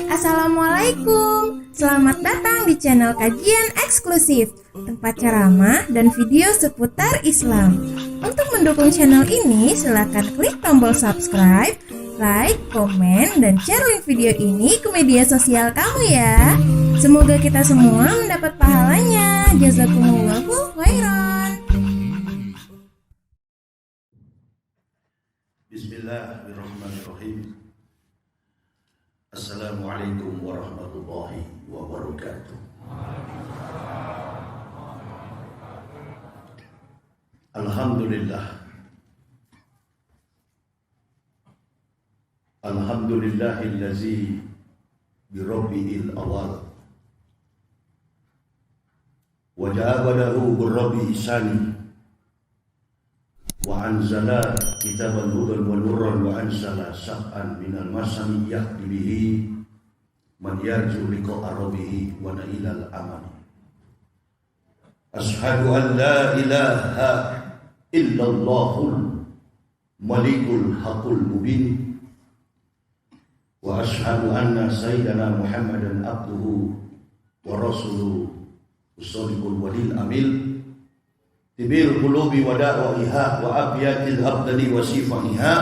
Assalamualaikum, selamat datang di channel kajian eksklusif, tempat ceramah dan video seputar Islam. Untuk mendukung channel ini, silakan klik tombol subscribe, like, komen, dan share link video ini ke media sosial kamu ya. Semoga kita semua mendapat pahalanya. Jazakumullahu khairan. Bismillahirrahmanirrahim. Assalamualaikum warahmatullahi wabarakatuh. Alhamdulillah. Alhamdulillahillazi birabbil awal wa ja'alahu birabbi isani wa anzala kitaban hudan wa nurran wa ansala sab'an minal masani yahdi bihi man yarju liqa'a rabbih wa nailal aman. Ashhadu an la ilaha illallahul malikul haqqul mubin wa ashhadu anna sayyidana Muhammadan abduhu wa rasuluhu as-sadiqul walil amin tibil qulubi wa da'wa'iha wa abyatil abdali wa sifaniha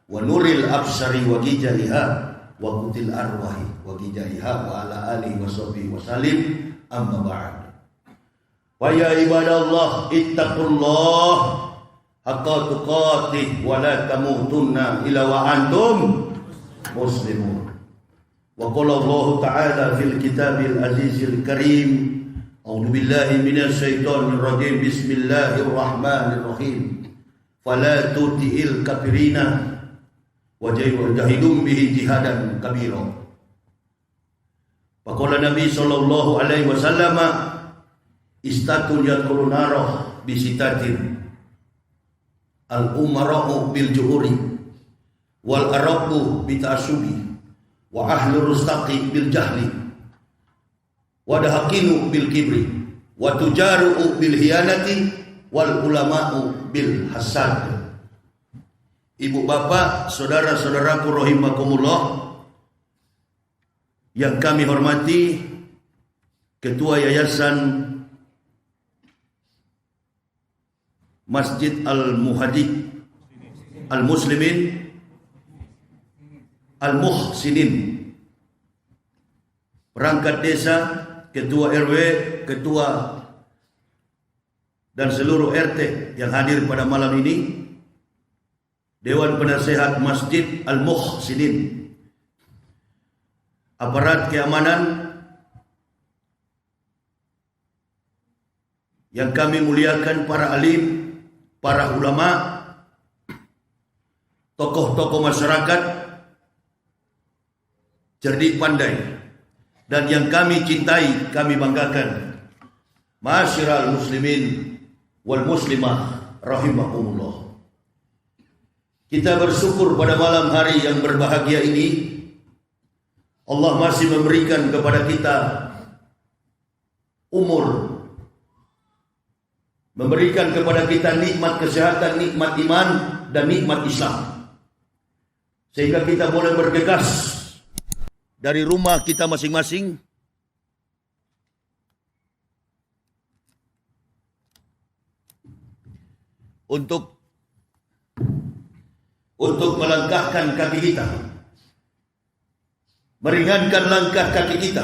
wa nuril absari wa gijaiha wa kutil arwahi wa gijaiha wa ala alihi wa sahbihi wa salim amma ba'd. Wa ya ibadallah ittaqullah haqqa tuqatih wa la tamutunna illa wa antum muslimun. Wa qala Allah ta'ala fil kitabil azizil karim, a'udzu billahi minasy syaithanir rajim, bismillahirrahmanirrahim, fala tuti'il kafirina wa jahidum bihi jihadan kabira. Faqala Nabi sallallahu alaihi wasallam, istatun yadkhulun narah bisitatin, al-umara'u bil juhuri wal arabu bita'asubi wa ahlu rustaqi bil jahli wa dahakinu bil kibri wa tujaru bil hiyanati wal ulama'u bil hasad. Ibu bapak, saudara-saudaraku rahimakumullah yang kami hormati, Ketua Yayasan Masjid Al-Muhajid Al-Muslimin Al-Muhsinin, perangkat desa, ketua RW, ketua dan seluruh RT yang hadir pada malam ini, Dewan Penasehat Masjid Al-Muhsinin, aparat keamanan yang kami muliakan, para alim, para ulama, tokoh-tokoh masyarakat, cerdik pandai, dan yang kami cintai, kami banggakan, ma'asyiral muslimin wal muslimah rahimakumullah. Kita bersyukur pada malam hari yang berbahagia ini, Allah masih memberikan kepada kita umur, memberikan kepada kita nikmat kesehatan, nikmat iman, dan nikmat Islam, sehingga kita boleh bergegas dari rumah kita masing-masing untuk melangkahkan kaki kita, meringankan langkah kaki kita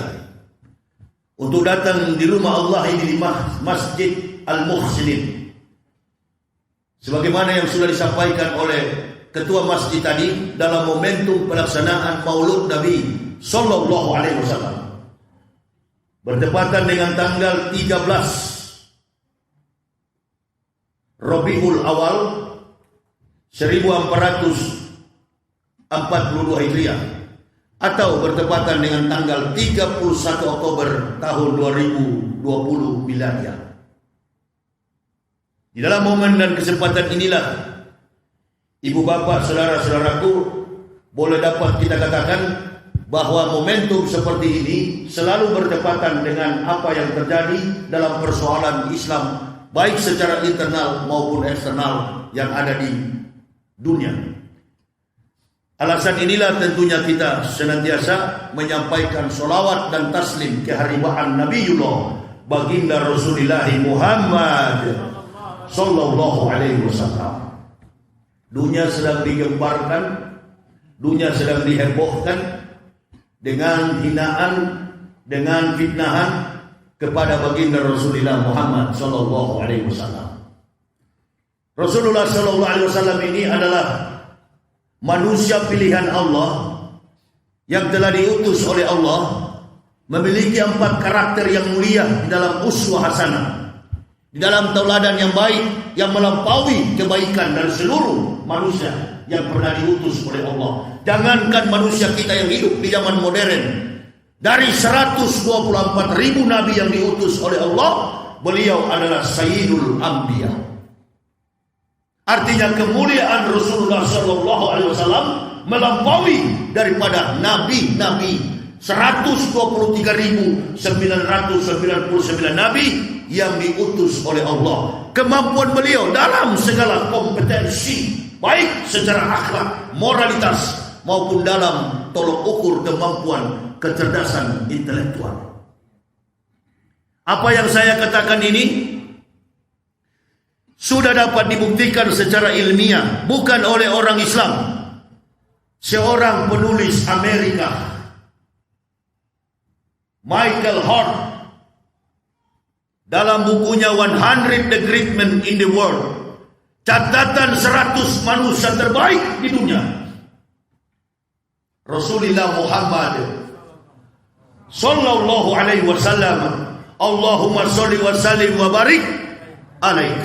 untuk datang di rumah Allah ini, di Masjid Al-Muhsinin, sebagaimana yang sudah disampaikan oleh ketua masjid tadi dalam momentum pelaksanaan Maulud Nabi sallallahu alaihi wasallam, bertepatan dengan tanggal 13 Rabiul Awal 1442 Hijriah, atau bertepatan dengan tanggal 31 Oktober tahun 2020 Miladiah. Di dalam momen dan kesempatan inilah, ibu bapak, saudara-saudaraku, boleh dapat kita katakan bahwa momentum seperti ini selalu bertepatan dengan apa yang terjadi dalam persoalan Islam, baik secara internal maupun eksternal yang ada di dunia. Alasan inilah tentunya kita senantiasa menyampaikan solawat dan taslim keharibaan Nabiullah baginda Rasulullah Muhammad sallallahu alaihi wasallam. Dunia sedang digembarkan, dunia sedang dihebohkan dengan hinaan, dengan fitnahan kepada baginda Rasulullah Muhammad sallallahu alaihi wasallam. Rasulullah sallallahu alaihi wasallam ini adalah manusia pilihan Allah yang telah diutus oleh Allah, memiliki 4 karakter yang mulia di dalam uswah hasanah, di dalam tauladan yang baik yang melampaui kebaikan dari seluruh manusia yang pernah diutus oleh Allah. Jangankan manusia kita yang hidup di zaman modern, dari 124.000 nabi yang diutus oleh Allah, beliau adalah Sayyidul Anbiya. Artinya kemuliaan Rasulullah sallallahu alaihi wasallam melampaui daripada nabi-nabi 123.999 nabi yang diutus oleh Allah. Kemampuan beliau dalam segala kompetensi, baik secara akhlak, moralitas, maupun dalam tolok ukur kemampuan kecerdasan intelektual. Apa yang saya katakan ini sudah dapat dibuktikan secara ilmiah, bukan oleh orang Islam. Seorang penulis Amerika, Michael Hart, dalam bukunya 100 the Great Men in the World, catatan 100 manusia terbaik di dunia, Rasulullah Muhammad sallallahu alaihi wasallam, Allahumma sholli wa sallim wa barik alaik,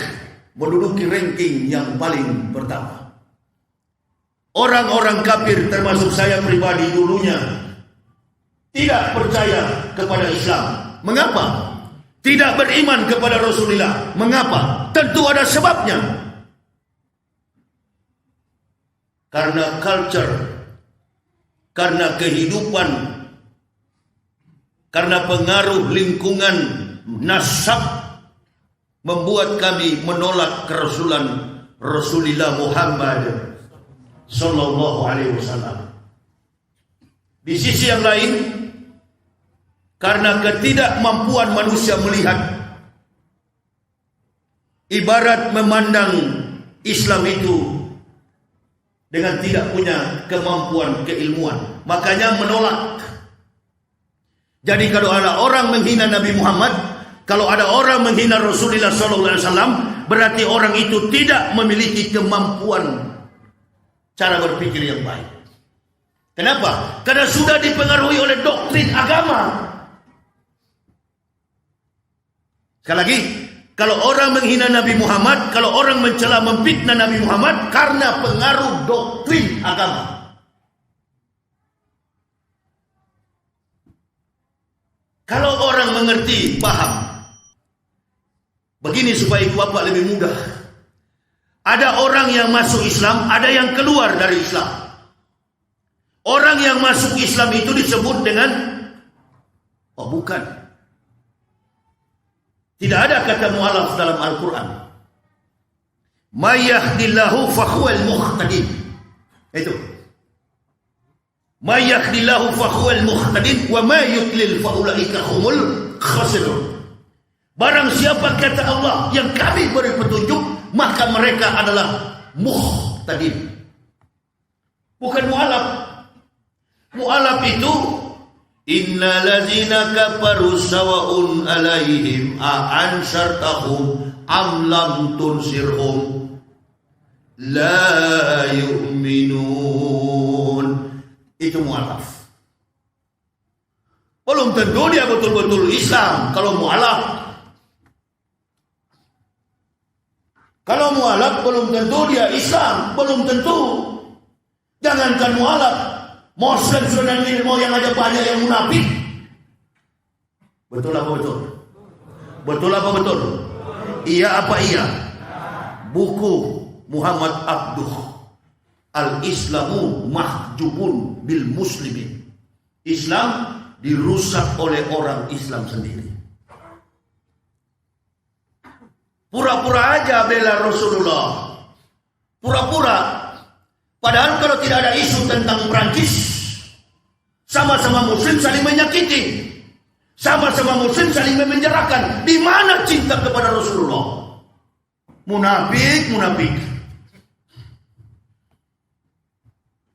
menduduki ranking yang paling pertama. Orang-orang kafir termasuk saya pribadi dulunya tidak percaya kepada Islam. Mengapa? Tidak beriman kepada Rasulullah. Mengapa? Tentu ada sebabnya. Karena culture, karena kehidupan, karena pengaruh lingkungan nasab, membuat kami menolak kerasulan Rasulullah Muhammad sallallahu alaihi wasallam. Di sisi yang lain, karena ketidakmampuan manusia melihat, ibarat memandang Islam itu dengan tidak punya kemampuan keilmuan, makanya menolak. Jadi kalau ada orang menghina Nabi Muhammad, kalau ada orang menghina Rasulullah SAW, berarti orang itu tidak memiliki kemampuan cara berpikir yang baik. Kenapa? Karena sudah dipengaruhi oleh doktrin agama. Sekali lagi, kalau orang menghina Nabi Muhammad, kalau orang mencela memfitnah Nabi Muhammad, karena pengaruh doktrin agama. Kalau orang mengerti, paham, begini supaya Bapak lebih mudah. Ada orang yang masuk Islam, ada yang keluar dari Islam. Orang yang masuk Islam itu disebut dengan, oh bukan, tidak ada kata mu'alaf dalam Al-Quran. May yahdillahu fahuwal muhtadin. Itu. May yahdillahu fahuwal muhtadin wa ma yudlil faulaika humul khasirun. Barang siapa kata Allah yang kami beri petunjuk, maka mereka adalah muhtadin. Bukan mu'alaf. Mu'alaf itu innal ladzina kafaru sawa'un alaihim a ansartahum am lam tunsirhum la yu'minun. Itu mu'alaf. Belum tentu dia betul-betul Islam kalau mu'alaf. Kalau mu'alaf belum tentu dia Islam, belum tentu. Jangankan mu'alaf, Muslim sudah ilmu yang ada banyak yang munafik. Betul apa betul? Betul apa betul? Iya apa iya? Buku Muhammad Abduh, Al-Islamu mahjubun bil muslimin. Islam dirusak oleh orang Islam sendiri. Pura-pura aja bela Rasulullah. Pura-pura. Padahal kalau tidak ada isu tentang Prancis, sama-sama muslim saling menyakiti, sama-sama muslim saling memenjarakan. Di mana cinta kepada Rasulullah? Munafik.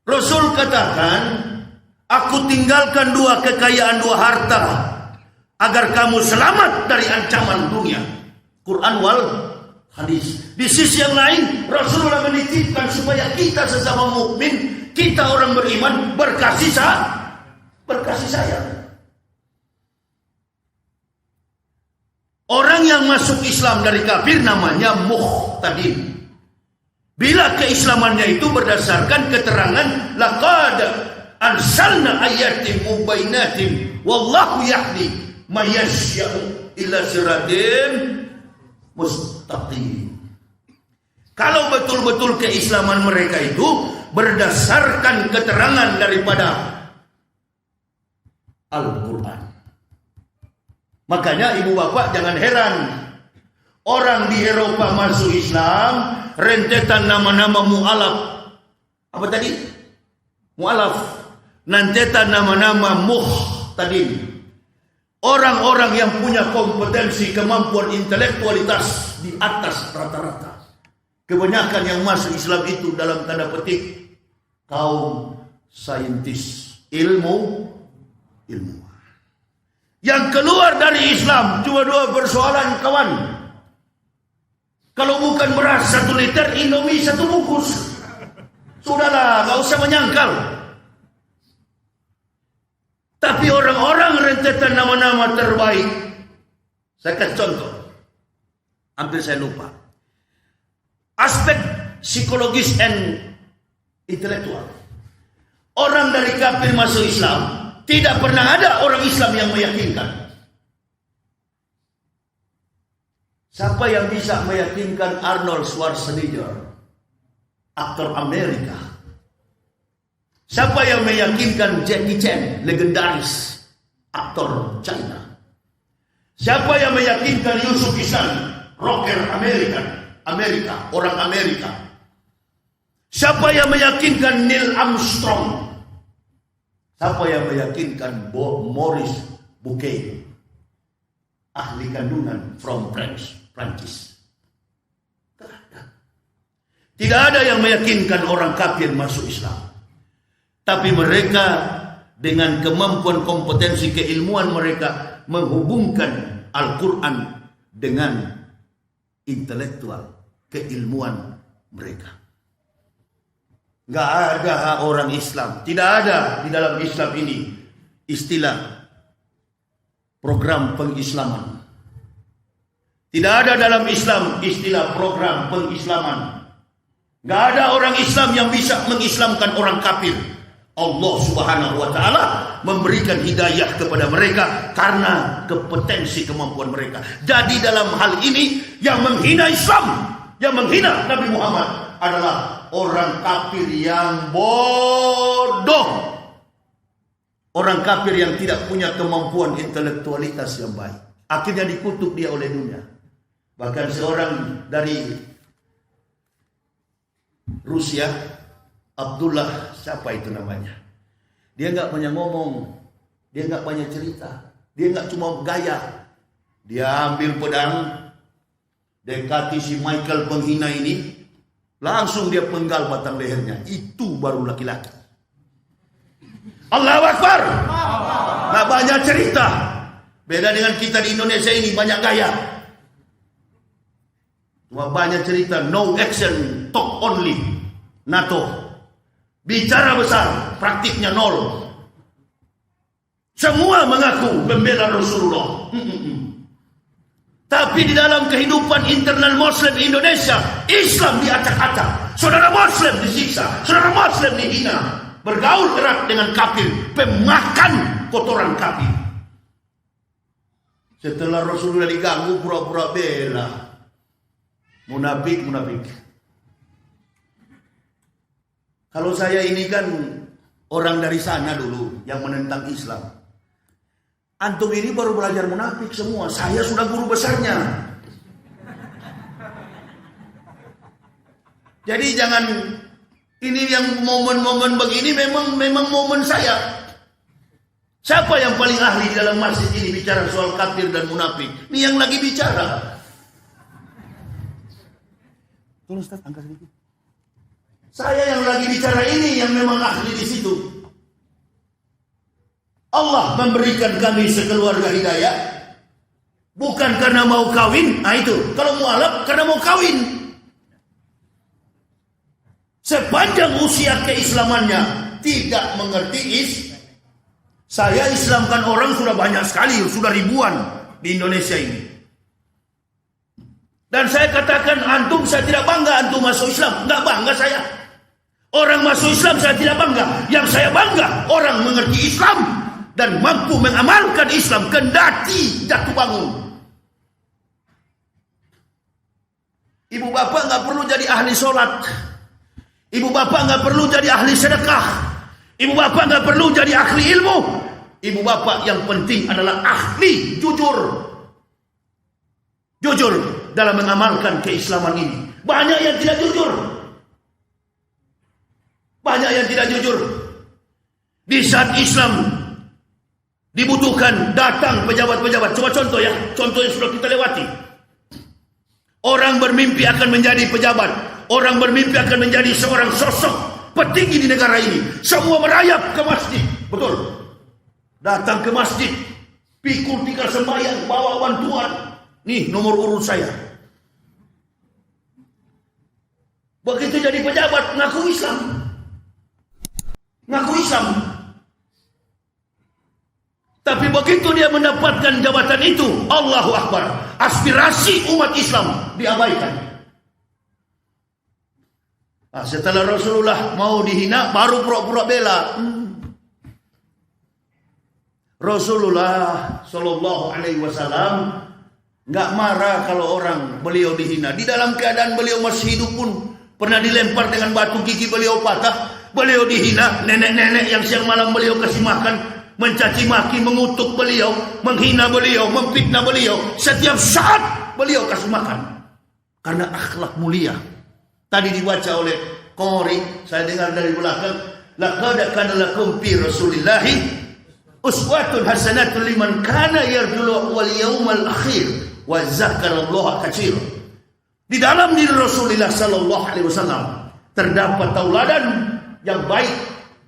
Rasul katakan, aku tinggalkan 2 kekayaan, 2 harta, agar kamu selamat dari ancaman dunia. Quran wal hadis. Di sisi yang lain, Rasulullah menitipkan supaya kita sesama mukmin, kita orang beriman berkasih sayang. Orang yang masuk Islam dari kafir namanya muhtadin. Bila keislamannya itu berdasarkan keterangan laqad arsalna ayatin mubayyinatin wallahu yahdi may yasya'u ila siratin mustaqim. Kalau betul-betul keislaman mereka itu berdasarkan keterangan daripada Al-Quran. Makanya ibu bapak jangan heran, orang di Eropa masuk Islam, rentetan nama-nama mu'alaf. Apa tadi? Mu'alaf. Rentetan nama-nama muhtadin. Orang-orang yang punya kompetensi, kemampuan intelektualitas di atas rata-rata. Kebanyakan yang masuk Islam itu dalam tanda petik kaum saintis, ilmu. Yang keluar dari Islam cuma 2 persoalan, kawan. Kalau bukan beras 1 liter, Indomie 1 bungkus. Sudahlah, gak usah menyangkal. Tapi orang-orang rentetan nama-nama terbaik. Saya kasih contoh. Hampir saya lupa. Aspek psikologis and intelektual. Orang dari kafir masuk Islam, tidak pernah ada orang Islam yang meyakinkan. Siapa yang bisa meyakinkan Arnold Schwarzenegger, aktor Amerika? Siapa yang meyakinkan Jackie Chan, legendaris aktor China? Siapa yang meyakinkan Yusuf Ihsan, rocker Amerika, orang Amerika? Siapa yang meyakinkan Neil Armstrong? Siapa yang meyakinkan Maurice Bucaille, ahli kandungan from Prancis? Tidak ada yang meyakinkan orang kafir masuk Islam. Tapi mereka dengan kemampuan kompetensi keilmuan mereka menghubungkan Al-Quran dengan intelektual keilmuan mereka. Gak ada orang Islam, tidak ada di dalam Islam ini istilah program pengislaman. Tidak ada dalam Islam istilah program pengislaman. Gak ada orang Islam yang bisa mengislamkan orang kafir. Allah Subhanahu wa Ta'ala memberikan hidayah kepada mereka karena kompetensi kemampuan mereka. Jadi dalam hal ini yang menghina Islam, yang menghina Nabi Muhammad adalah orang kafir yang bodoh. Orang kafir yang tidak punya kemampuan intelektualitas yang baik. Akhirnya dikutuk dia oleh dunia. Bahkan seorang dari Rusia, Abdullah, siapa itu namanya? Dia nggak banyak ngomong, dia nggak banyak cerita, dia nggak cuma gaya. Dia ambil pedang, dekati si Michael penghina ini, langsung dia penggal batang lehernya. Itu baru laki-laki. Allahu Akbar. Nggak banyak cerita. Beda dengan kita di Indonesia ini, banyak gaya. Cuma banyak cerita, no action, talk only. NATO. Bicara besar, praktiknya nol. Semua mengaku membela Rasulullah. Tapi di dalam kehidupan internal Muslim Indonesia, Islam diacak-acak. Saudara Muslim disiksa, saudara Muslim dihina. Bergaul erat dengan kafir, pemakan kotoran kafir. Setelah Rasulullah diganggu, pura-pura bela. Munafik. Kalau saya ini kan orang dari sana dulu yang menentang Islam. Antum ini baru belajar munafik semua. Saya sudah guru besarnya. Jadi jangan Ini yang momen-momen begini memang momen saya. Siapa yang paling ahli di dalam masjid ini bicara soal kafir dan munafik? Ini yang lagi bicara. Tolong Ustaz, angkat sedikit. Saya yang lagi bicara ini yang memang ahli di situ. Allah memberikan kami sekeluarga hidayah bukan karena mau kawin. Nah itu, kalau mualaf karena mau kawin. Sepanjang usia keislamannya tidak mengerti saya Islamkan orang sudah banyak sekali, sudah ribuan di Indonesia ini. Dan saya katakan antum, saya tidak bangga antum masuk Islam. Enggak bangga saya. Orang masuk Islam saya tidak bangga. Yang saya bangga orang mengerti Islam dan mampu mengamalkan Islam kendati jatuh bangun. Ibu bapak nggak perlu jadi ahli sholat. Ibu bapak nggak perlu jadi ahli sedekah. Ibu bapak nggak perlu jadi ahli ilmu. Ibu bapak yang penting adalah ahli jujur. Jujur dalam mengamalkan keislaman ini. Banyak yang tidak jujur. Banyak yang tidak jujur. Di saat Islam dibutuhkan, datang pejabat-pejabat. Coba contoh ya, contoh yang sudah kita lewati. Orang bermimpi akan menjadi pejabat. Orang bermimpi akan menjadi seorang sosok petinggi di negara ini. Semua merayap ke masjid. Betul. Datang ke masjid. Pikul tikar sembahyang, bawa bantuan. Nih nomor urut saya. Begitu jadi pejabat, ngaku Islam. Ngaku Islam. Tapi begitu dia mendapatkan jabatan itu, Allahu Akbar, aspirasi umat Islam diabaikan. Nah, setelah Rasulullah mau dihina, baru pura-pura bela. Rasulullah Shallallahu Alaihi Wasallam nggak marah kalau orang beliau dihina. Di dalam keadaan beliau masih hidup pun pernah dilempar dengan batu, gigi beliau patah. Beliau dihina, nenek-nenek yang siang malam beliau kasih makan mencaci maki, mengutuk beliau, menghina beliau, memfitnah beliau. Setiap saat beliau kasih makan karena akhlak mulia. Tadi dibaca oleh Qori, saya dengar dari belakang, laqad kana lakum fi Rasulillahi uswatun hasanatun liman kana yarjulu wal yaumal akhir wa dzakarallaha katsiran. Di dalam diri Rasulullah sallallahu alaihi wasallam terdapat tauladan yang baik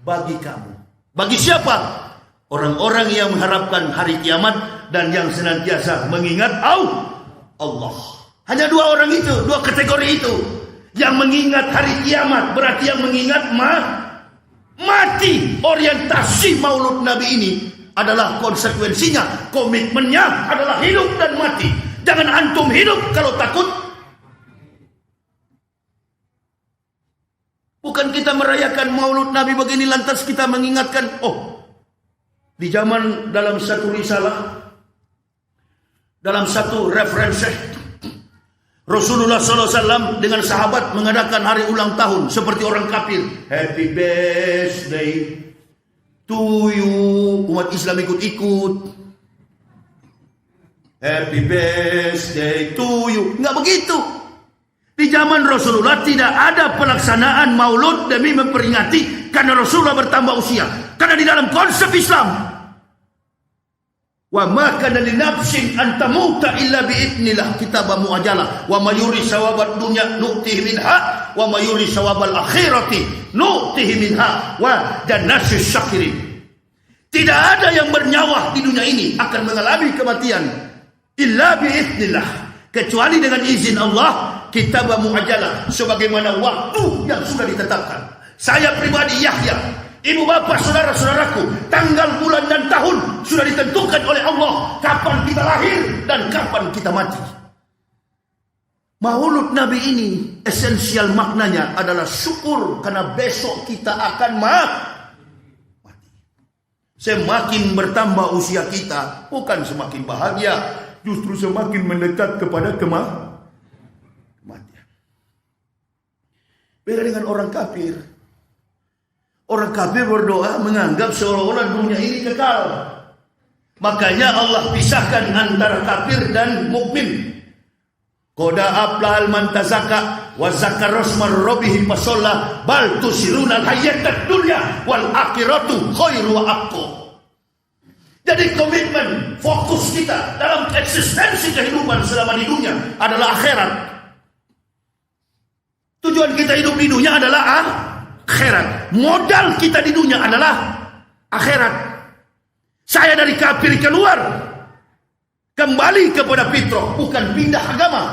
bagi kamu. Bagi siapa? Orang-orang yang mengharapkan hari kiamat dan yang senantiasa mengingat Allah. Hanya dua orang itu, dua kategori itu. Yang mengingat hari kiamat berarti yang mengingat mati. Orientasi Maulud Nabi ini adalah konsekuensinya, komitmennya adalah hidup dan mati. Jangan antum hidup kalau takut. Bukan kita merayakan Maulud Nabi begini lantas kita mengingatkan, di zaman dalam satu risalah, dalam satu referensi, Rasulullah SAW dengan sahabat mengadakan hari ulang tahun seperti orang kafir. Happy birthday to you. Umat Islam ikut-ikut. Happy birthday to you. Enggak begitu. Di zaman Rasulullah tidak ada pelaksanaan maulud demi memperingati karena Rasulullah bertambah usia. Karena di dalam konsep Islam, wa ma kana li nafsin an tamuta illa bi idnillah kitaban muajjalah wa may yuri sawabad dunya nu'tihi minha wa may yuri sawabal akhirati nu'tihi minha wa jannatus syakirin. Tidak ada yang bernyawa di dunia ini akan mengalami kematian illa bi idnillah, kecuali dengan izin Allah, kitaban muajjalah, sebagaimana waktu yang sudah ditetapkan. Saya pribadi Yahya, ibu bapak, saudara-saudaraku, tanggal, bulan dan tahun sudah ditentukan oleh Allah kapan kita lahir dan kapan kita mati. Maulud Nabi ini esensial maknanya adalah syukur karena besok kita akan mati. Semakin bertambah usia kita, bukan semakin bahagia, justru semakin mendekat kepada kematian. Beda dengan orang kafir. Orang kafir berdoa menganggap seolah-olah dunia ini kekal. Makanya Allah pisahkan antara kafir dan mukmin. Qad aflahal man tazakka wa zakara rasma rabbih fasalla bal tusiruna al-hayatad dunya wal akhiratu khairu wa abqa. Jadi komitmen fokus kita dalam eksistensi kehidupan selama di dunia adalah akhirat. Tujuan kita hidup di dunia adalah akhirat. Modal kita di dunia adalah akhirat. Saya dari kafir keluar, kembali kepada fitrah, bukan pindah agama.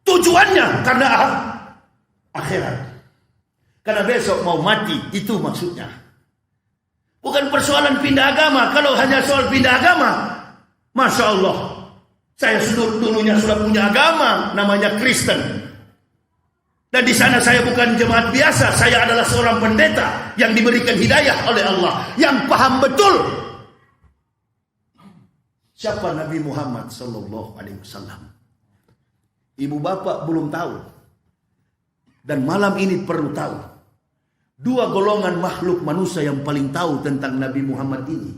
Tujuannya karena akhirat. Karena besok mau mati, itu maksudnya. Bukan persoalan pindah agama. Kalau hanya soal pindah agama, Masya Allah, saya dulunya sudah punya agama, namanya Kristen. Dan di sana saya bukan jemaat biasa, saya adalah seorang pendeta yang diberikan hidayah oleh Allah, yang paham betul siapa Nabi Muhammad sallallahu alaihi wasallam. Ibu bapak belum tahu. Dan malam ini perlu tahu. Dua golongan makhluk manusia yang paling tahu tentang Nabi Muhammad ini.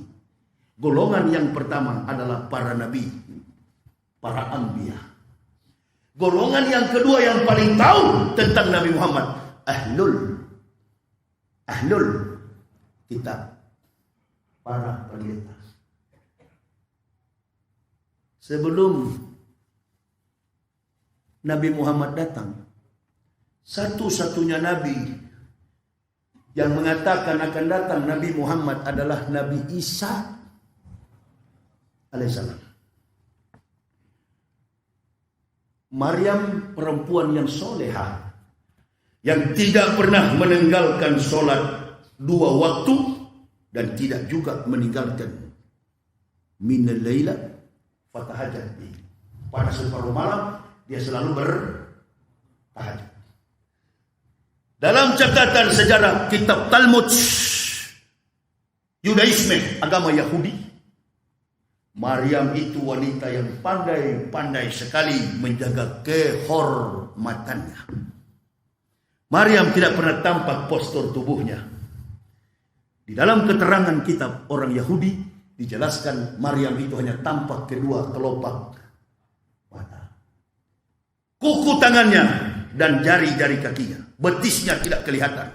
Golongan yang pertama adalah para nabi, para anbiya. Golongan yang kedua yang paling tahu tentang Nabi Muhammad, ahlul kitab, para pendeta. Sebelum Nabi Muhammad datang, satu-satunya Nabi yang mengatakan akan datang Nabi Muhammad adalah Nabi Isa alaihissalam. Maryam perempuan yang soleha, yang tidak pernah meninggalkan sholat 2 waktu dan tidak juga meninggalkan minal laila fatahajjat. Pada separuh malam dia selalu bertahajud. Dalam catatan sejarah kitab Talmud Yudaisme, agama Yahudi, Maryam itu wanita yang pandai-pandai sekali menjaga kehormatannya. Maryam tidak pernah tampak postur tubuhnya. Di dalam keterangan kitab orang Yahudi dijelaskan Maryam itu hanya tampak kedua kelopak mata, kuku tangannya dan jari-jari kakinya. Betisnya tidak kelihatan.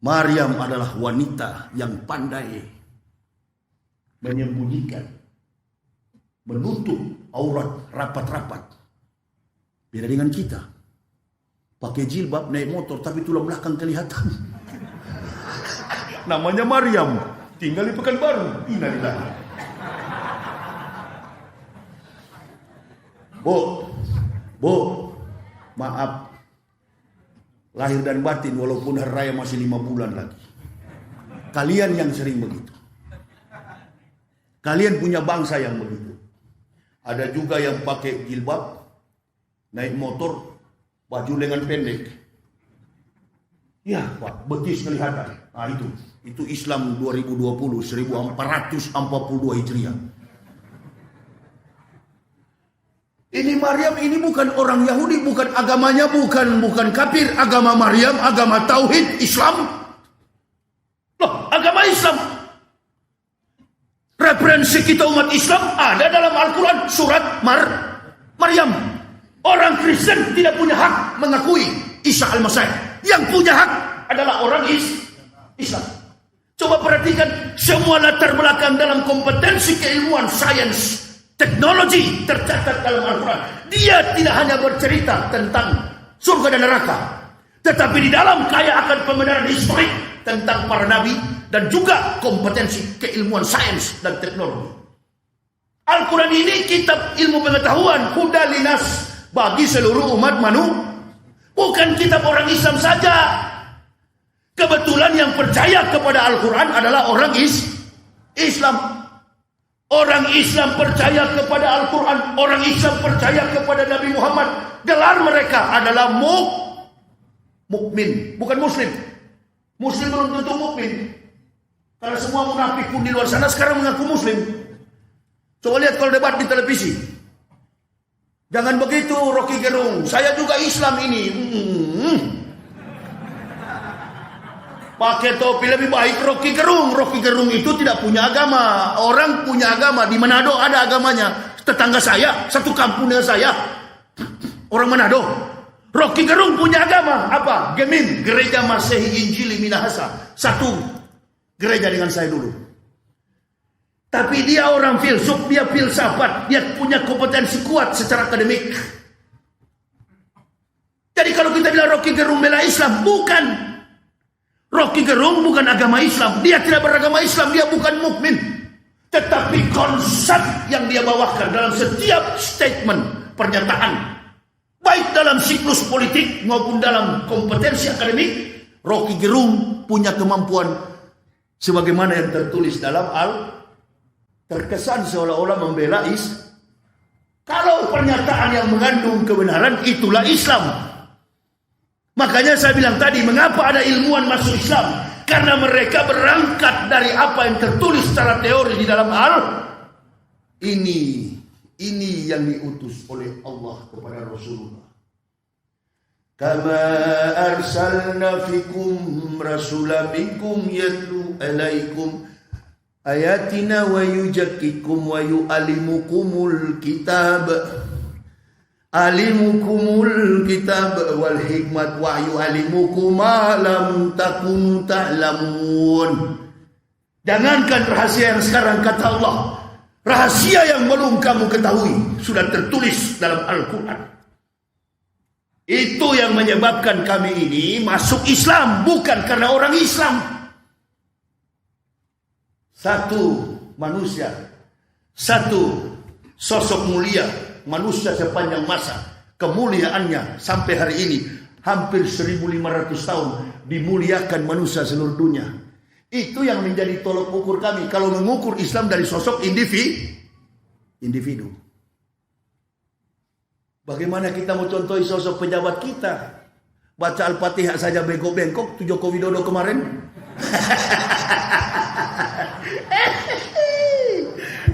Maryam adalah wanita yang pandai menyembunyikan, menutup aurat rapat-rapat. Beda dengan kita. Pakai jilbab, naik motor, tapi tulang belakang kelihatan. Namanya Maryam. Tinggal di Pekanbaru. Innalillah. Bu, maaf. Lahir dan batin walaupun hari raya masih 5 bulan lagi. Kalian yang sering begitu. Kalian punya bangsa yang begitu. Ada juga yang pakai jilbab, naik motor, baju lengan pendek. Ya Pak, betis kelihatan. Nah itu Islam 2020, 1442 Hijriah. Ini Maryam ini bukan orang Yahudi, bukan agamanya, bukan kafir. Agama Maryam, agama tauhid Islam. Loh, agama Islam. Referensi kita umat Islam ada dalam Al-Quran surat Maryam. Orang Kristen tidak punya hak mengakui Isa Al-Masih. Yang punya hak adalah orang Islam. Coba perhatikan semua latar belakang dalam kompetensi keilmuan sains, teknologi tercatat dalam Al-Quran. Dia tidak hanya bercerita tentang surga dan neraka, tetapi di dalam kaya akan pembenaran historik tentang para nabi dan juga kompetensi keilmuan sains dan teknologi. Al-Quran ini kitab ilmu pengetahuan, huda linas, bagi seluruh umat manusia. Bukan kitab orang Islam saja. Kebetulan yang percaya kepada Al-Quran adalah orang Islam. Orang Islam percaya kepada Al-Quran, orang Islam percaya kepada Nabi Muhammad. Gelar mereka adalah mukmin, bukan muslim. Muslim belum tentu mukmin. Karena semua munafik pun di luar sana sekarang mengaku muslim. Coba lihat kalau debat di televisi. Jangan begitu Rocky Gerung, saya juga Islam ini. Pakai topi lebih baik Rocky Gerung. Rocky Gerung itu tidak punya agama. Orang punya agama. Di Manado ada agamanya. Tetangga saya, satu kampung dengan saya. Orang Manado. Rocky Gerung punya agama apa? Gemin, Gereja Masehi Injili Minahasa. Satu gereja dengan saya dulu. Tapi dia orang filsuf, dia filsafat, dia punya kompetensi kuat secara akademik. Jadi kalau kita bilang Rocky Gerung bela Islam, bukan. Rocky Gerung bukan agama Islam. Dia tidak beragama Islam, dia bukan mukmin. Tetapi konsep yang dia bawakan dalam setiap statement, pernyataan, baik dalam siklus politik maupun dalam kompetensi akademik, Rocky Gerung punya kemampuan sebagaimana yang tertulis dalam terkesan seolah-olah membela Kalau pernyataan yang mengandung kebenaran itulah Islam. Makanya saya bilang tadi, mengapa ada ilmuwan masuk Islam? Karena mereka berangkat dari apa yang tertulis secara teori di dalam Ini yang diutus oleh Allah kepada Rasulullah. Kama arsalna fikum rasulan minkum yatlu alaikum ayatina wa yuzakkikum wa yu'allimukumul kitab. Alimukumul kitab wal hikmat wa yu'allimukum ma lam takunu ta'lamun. Jangankan rahasia yang sekarang, kata Allah, rahasia yang belum kamu ketahui sudah tertulis dalam Al-Quran. Itu yang menyebabkan kami ini masuk Islam, bukan karena orang Islam. Satu manusia, satu sosok mulia, manusia sepanjang masa, kemuliaannya sampai hari ini hampir 1500 tahun dimuliakan manusia seluruh dunia. Itu yang menjadi tolok ukur kami kalau mengukur Islam dari sosok individu. Bagaimana kita mau contohi sosok pejabat kita? Baca Al-Fatihah saja bengkok-bengkok, tuh Joko Widodo kemarin.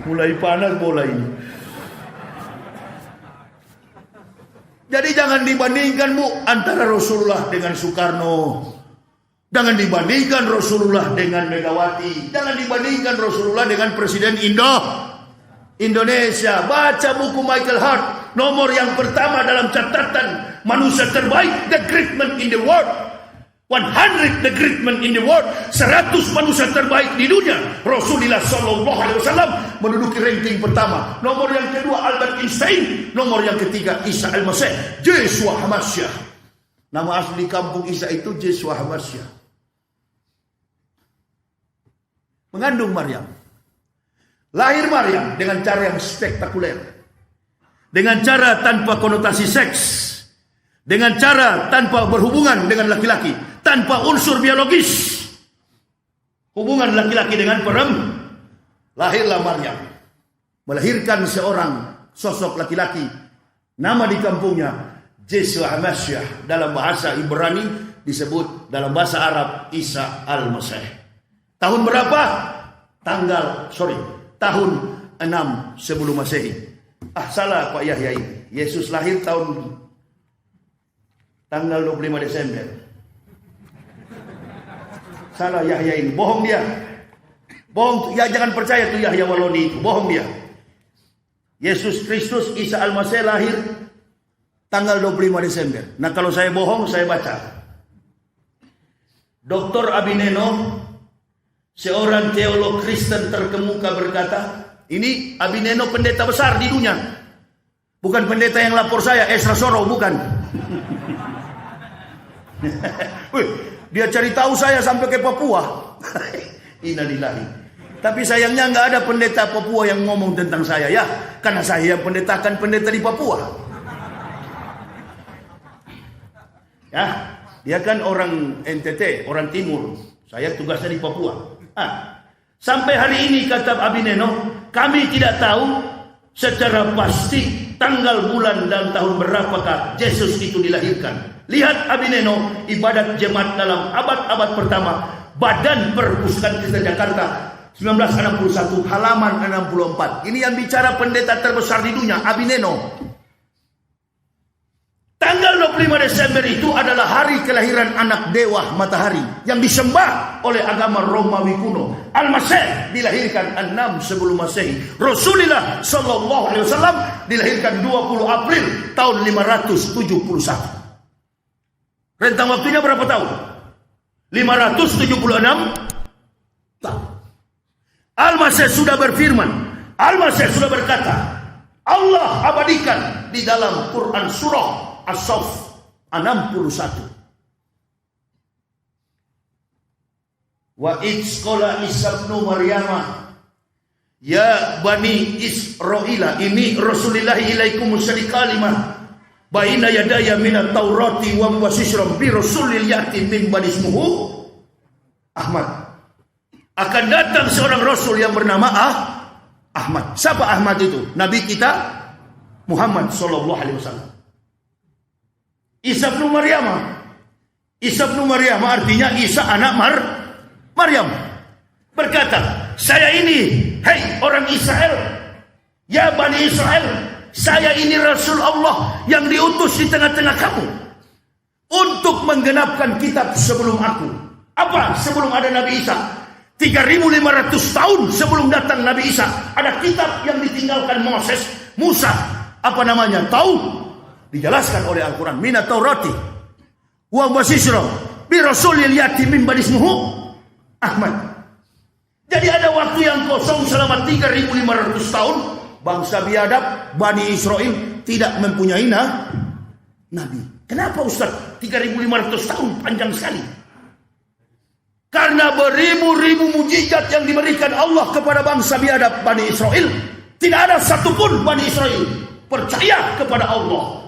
Mulai panas bola ini. Jadi jangan dibandingkan antara Rasulullah dengan Soekarno. Jangan dibandingkan Rasulullah dengan Megawati. Jangan dibandingkan Rasulullah dengan Presiden Indonesia. Baca buku Michael Hart. Nomor yang pertama dalam catatan manusia terbaik, the great man in the world. 100 the great man in the world. 100 manusia terbaik di dunia. Rasulullah SAW menduduki ranking pertama. Nomor yang kedua Albert Einstein. Nomor yang ketiga Isa Al-Masih, Yeshua Hamasyah. Nama asli kampung Isa itu Yeshua Hamasyah. Mengandung Maryam. Lahir Maryam dengan cara yang spektakuler. Dengan cara tanpa konotasi seks. Dengan cara tanpa berhubungan dengan laki-laki. Tanpa unsur biologis. Hubungan laki-laki dengan perempuan. Lahirlah Maryam. Melahirkan seorang sosok laki-laki. Nama di kampungnya Yeshua Hamasyah. Dalam bahasa Ibrani disebut dalam bahasa Arab Isa Al-Masih. Tahun berapa? Tahun 6 sebelum Masehi. Salah Pak Yahya ini. Yesus lahir tanggal 25 Desember. Salah Yahya ini. Bohong dia. Bohong. Ya jangan percaya tuh Yahya Waloni itu. Bohong dia. Yesus Kristus Isa Al-Masih lahir tanggal 25 Desember. Nah kalau saya bohong, saya baca. Dr. Abineno, seorang teolog Kristen terkemuka, berkata, ini Abineno pendeta besar di dunia. Bukan pendeta yang lapor saya, Esra Soro, bukan. Dia cari tahu saya sampai ke Papua. Innalillahi. Tapi sayangnya nggak ada pendeta Papua yang ngomong tentang saya ya. Karena saya yang pendetakan pendeta di Papua. Ya, dia kan orang NTT, orang Timur. Saya tugasnya di Papua. Sampai hari ini kata Abineno, kami tidak tahu secara pasti tanggal, bulan, dan tahun berapakah Yesus itu dilahirkan. Lihat Abineno, ibadat jemaat dalam abad-abad pertama, Badan Perpustakaan Kristen Jakarta, 1961, halaman 64. Ini yang bicara pendeta terbesar di dunia, Abineno. Tanggal 25 Desember itu adalah hari kelahiran anak dewa matahari yang disembah oleh agama Romawi kuno. Al-Masih dilahirkan 6 sebelum Masehi. Rasulullah sallallahu alaihi wasallam dilahirkan 20 April tahun 571. Rentang waktunya berapa tahun? 576 tahun. Al-Masih sudah berfirman, Al-Masih sudah berkata, Allah abadikan di dalam Quran surah As-Saff 61. Wa idzqala Isa ibnu Maryam ya bani Israila ini Rasulillah ilaikum musyrik kalimah baina yadaya minat Taurati wa wasisram bi rasulil yati min bani ismuhu Ahmad. Akan datang seorang rasul yang bernama Ahmad. Siapa Ahmad itu? Nabi kita Muhammad sallallahu alaihi wasallam. Isa bin Maryam. Isa bin Maryam artinya Isa anak Maryam. Berkata, saya ini, hei orang Israel, ya Bani Israel, saya ini Rasul Allah yang diutus di tengah-tengah kamu untuk menggenapkan kitab sebelum aku. Apa sebelum ada Nabi Isa? 3.500 tahun sebelum datang Nabi Isa, ada kitab yang ditinggalkan Musa. Apa namanya? Taurat. Dijelaskan oleh Al-Quran. Minat Taurati wa wasisra bi rasulil yati min bani ismuhu Ahmad. Jadi ada waktu yang kosong selama 3.500 tahun. Bangsa biadab Bani Israel tidak mempunyai nabi. Kenapa Ustaz? 3.500 tahun panjang sekali. Karena beribu-ribu mujizat yang diberikan Allah kepada bangsa biadab Bani Israel. Tidak ada satupun Bani Israel percaya kepada Allah.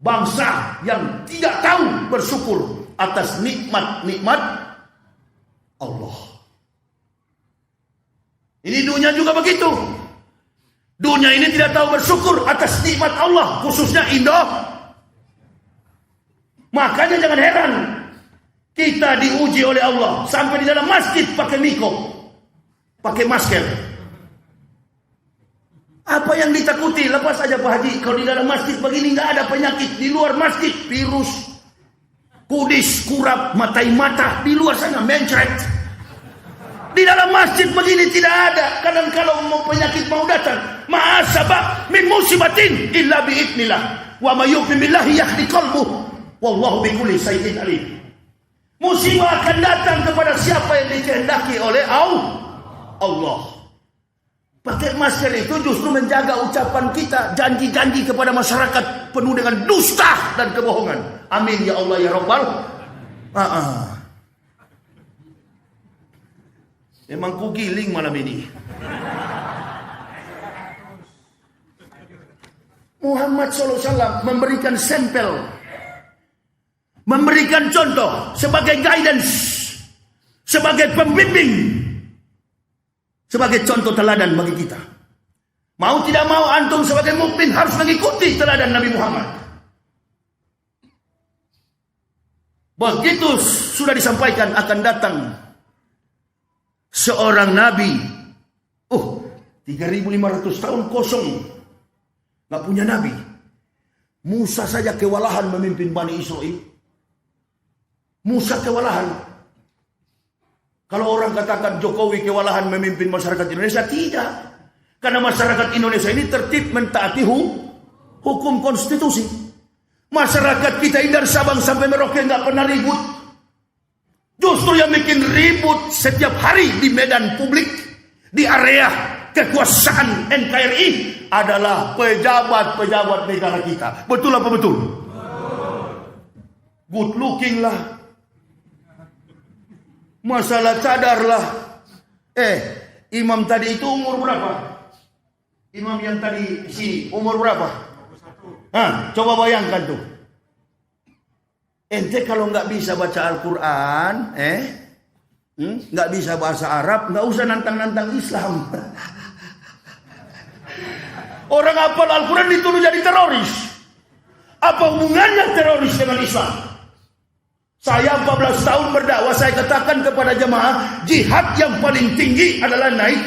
Bangsa yang tidak tahu bersyukur atas nikmat-nikmat Allah. Ini dunia juga begitu. Dunia ini tidak tahu bersyukur atas nikmat Allah, khususnya Indo. Makanya jangan heran kita diuji oleh Allah sampai di dalam masjid pakai miko, pakai masker. Apa yang ditakuti? Lepas aja Pak Haji. Kalau di dalam masjid begini nggak ada penyakit. Di luar masjid virus, kudis, kurap, matai mata. Di luar sana mencret. Di dalam masjid begini tidak ada. Kadang kalau mau penyakit mau datang, ma'asaba min musibatin illa bi'idnillah. Wa ma yu'min billahi yahdi qalbuh. Wallahu bikulli syai'in alim. Musibah akan datang kepada siapa yang dikehendaki oleh Allah. Pakai masker itu justru menjaga ucapan kita, janji-janji kepada masyarakat penuh dengan dusta dan kebohongan. Amin ya Allah ya Rabbal. Emang ku giling malam ini. Muhammad SAW memberikan sampel, memberikan contoh sebagai guidance, sebagai pembimbing, sebagai contoh teladan bagi kita. Mau tidak mau antum sebagai mukmin harus mengikuti teladan Nabi Muhammad. Begitu sudah disampaikan akan datang seorang nabi. 3.500 tahun kosong, nggak punya nabi. Musa saja kewalahan memimpin Bani Israel. Musa kewalahan. Kalau orang katakan Jokowi kewalahan memimpin masyarakat Indonesia, tidak. Karena masyarakat Indonesia ini tertib mentaati hukum konstitusi. Masyarakat kita ini dari Sabang sampai Merauke nggak pernah ribut. Justru yang bikin ribut setiap hari di medan publik, di area kekuasaan NKRI adalah pejabat-pejabat negara kita. Betul apa betul? Good looking lah. Masalah cadar lah. Imam tadi itu umur berapa? Imam yang tadi si umur berapa? Coba bayangkan tuh. Ente kalau nggak bisa baca Al-Quran, nggak bisa bahasa Arab, nggak usah nantang-nantang Islam. Orang hafal Al-Quran dituduh jadi teroris. Apa hubungannya teroris dengan Islam? Saya 14 tahun berdakwah, saya katakan kepada jemaah, jihad yang paling tinggi adalah naik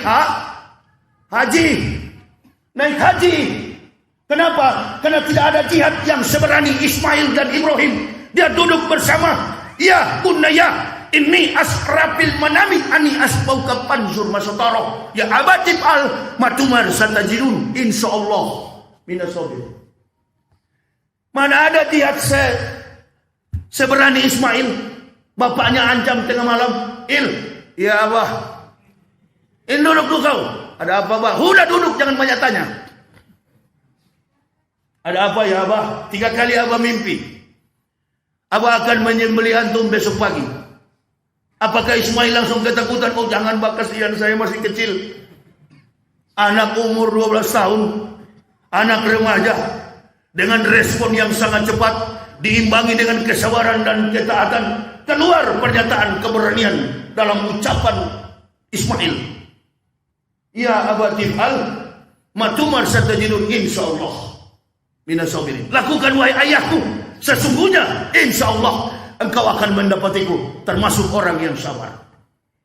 haji. Naik haji. Kenapa? Karena tidak ada jihad yang seberani Ismail dan Ibrahim. Dia duduk bersama. Ya bunaya, inni asrafil manami ani asbauka panzur masataro. Ya abatib al matumar satajidun insyaallah minasobir. Mana ada jihad seberani Ismail. Bapaknya ancam tengah malam. Ya abah. Duduk dulu kau. Ada apa abah? Udah duduk, jangan banyak tanya. Ada apa ya abah? 3 kali abah mimpi. Abah akan menyembelih antum besok pagi. Apakah Ismail langsung ketakutan? Oh jangan bah, kasihan saya masih kecil. Anak umur 12 tahun. Anak remaja. Dengan respon yang sangat cepat. Diimbangi dengan kesabaran dan ketaatan. Keluar pernyataan keberanian dalam ucapan Ismail. Ya abah tif'al matumar satajidun insyaallah minasabirin. Lakukan wahai ayahku, sesungguhnya insyaallah engkau akan mendapatiku termasuk orang yang sabar.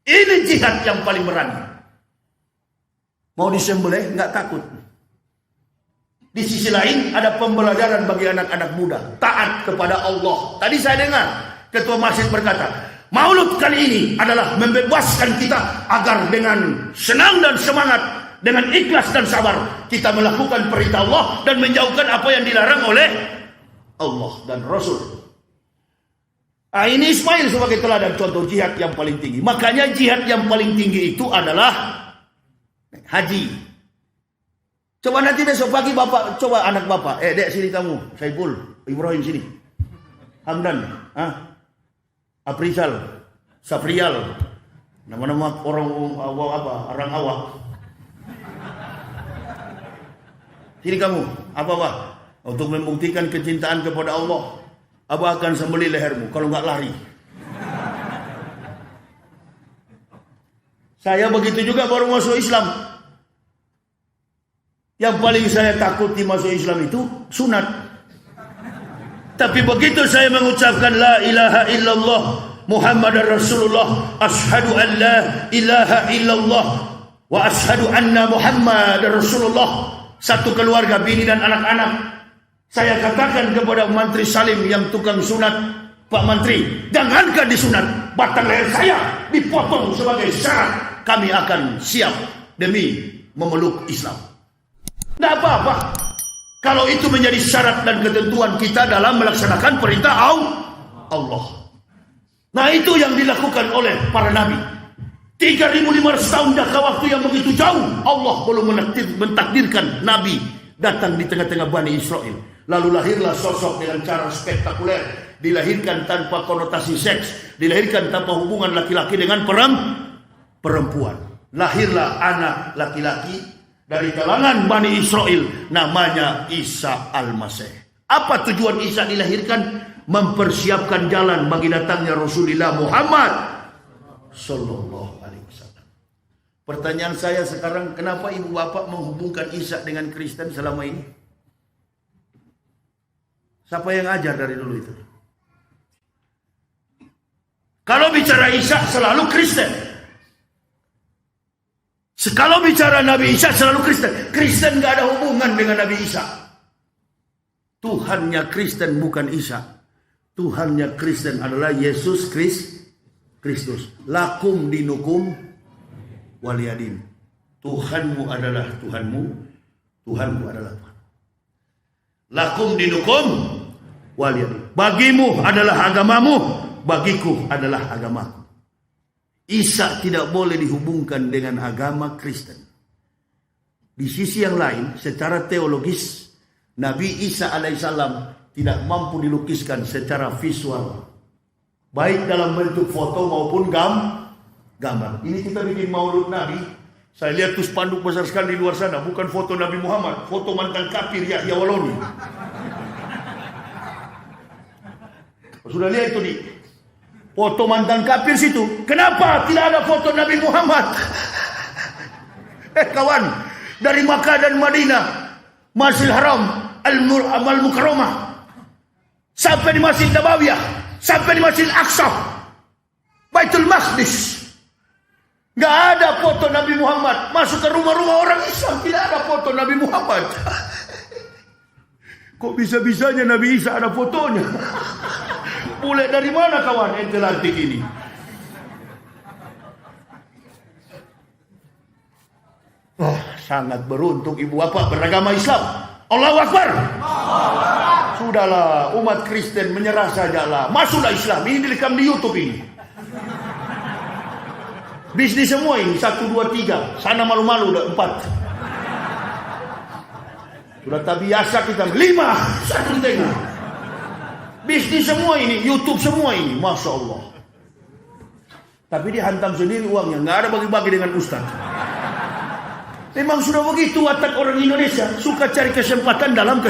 Ini jihad yang paling berani. Mau disembelih nggak takut. Di sisi lain ada pembelajaran bagi anak-anak muda taat kepada Allah. Tadi saya dengar ketua masjid berkata, Maulud kali ini adalah membebaskan kita agar dengan senang dan semangat, dengan ikhlas dan sabar kita melakukan perintah Allah dan menjauhkan apa yang dilarang oleh Allah dan Rasul. Ini Ismail sebagai teladan contoh jihad yang paling tinggi. Makanya jihad yang paling tinggi itu adalah haji. Coba nanti besok pagi bapak, coba anak bapak, dek sini kamu, Saiful, Ibrahim sini, Hamdan, Aprizal, Safrial, nama-nama orang orang awak. Sini kamu, apa Pak? Untuk membuktikan kecintaan kepada Allah, Abah akan sembelih lehermu kalau nggak lari. Saya begitu juga baru masuk Islam. Yang paling saya takuti masuk Islam itu sunat. Tapi begitu saya mengucapkan la ilaha illallah Muhammadar Rasulullah, asyhadu an la ilaha illallah wa asyhadu anna Muhammadar Rasulullah. Satu keluarga, bini dan anak-anak. Saya katakan kepada Mantri Salim yang tukang sunat, Pak Mantri, jangankan disunat, batang leher saya dipotong sebagai syarat. Kami akan siap demi memeluk Islam. Tidak apa-apa kalau itu menjadi syarat dan ketentuan kita dalam melaksanakan perintah Allah. Nah itu yang dilakukan oleh para nabi. 3.500 tahun jangka waktu yang begitu jauh, Allah belum mentakdirkan nabi datang di tengah-tengah Bani Israel. Lalu lahirlah sosok dengan cara spektakuler, dilahirkan tanpa konotasi seks, dilahirkan tanpa hubungan laki-laki dengan perempuan. Lahirlah anak laki-laki dari kalangan Bani Israel, namanya Isa Al-Masih. Apa tujuan Isa dilahirkan? Mempersiapkan jalan bagi datangnya Rasulullah Muhammad Sallallahu Alaihi Wasallam. Pertanyaan saya sekarang, kenapa ibu bapak menghubungkan Isa dengan Kristen selama ini? Siapa yang ajar dari dulu itu? Kalau bicara Isa selalu Kristen. Kalau bicara Nabi Isa selalu Kristen. Kristen gak ada hubungan dengan Nabi Isa. Tuhannya Kristen bukan Isa. Tuhannya Kristen adalah Yesus Kristus. Lakum dinukum waliyadin. Tuhanmu adalah Tuhanmu, Tuhanmu adalah Tuhan. Lakum dinukum waliyadin. Bagimu adalah agamamu, bagiku adalah agamaku. Isa tidak boleh dihubungkan dengan agama Kristen. Di sisi yang lain, secara teologis, Nabi Isa alaihissalam tidak mampu dilukiskan secara visual, baik dalam bentuk foto maupun gambar. Ini kita bikin maulud Nabi. Saya lihat tuh spanduk besar sekali di luar sana, bukan foto Nabi Muhammad, foto mantan kafir Yahya Waloni. Sudah lihat itu nih, foto mantan kafir situ. Kenapa tidak ada foto Nabi Muhammad? Kawan, dari Makkah dan Madinah, Masjidil Haram, Al-Mukarramah, sampai di Masjid Nabawiyah, sampai di Masjid Aqsa, Baitul Maqdis, nggak ada foto Nabi Muhammad. Masuk ke rumah-rumah orang Islam, tidak ada foto Nabi Muhammad. Kok bisa-bisanya Nabi Isa ada fotonya? Mulai dari mana kawan ente lantik ini? Sangat beruntung ibu bapak beragama Islam. Allahu Akbar. Sudahlah, umat Kristen menyerah sajalah. Masuklah Islam. Ini direkam di YouTube ini. Bisnis semua ini 1, 2, 3. Sana malu-malu udah 4. Sudah tak biasa kita 5. 1 tengah. Bisnis semua ini, YouTube semua ini, Masya Allah. Tapi dia hantam sendiri uangnya, nggak ada bagi-bagi dengan ustaz. Memang sudah begitu watak orang Indonesia, suka cari kesempatan dalam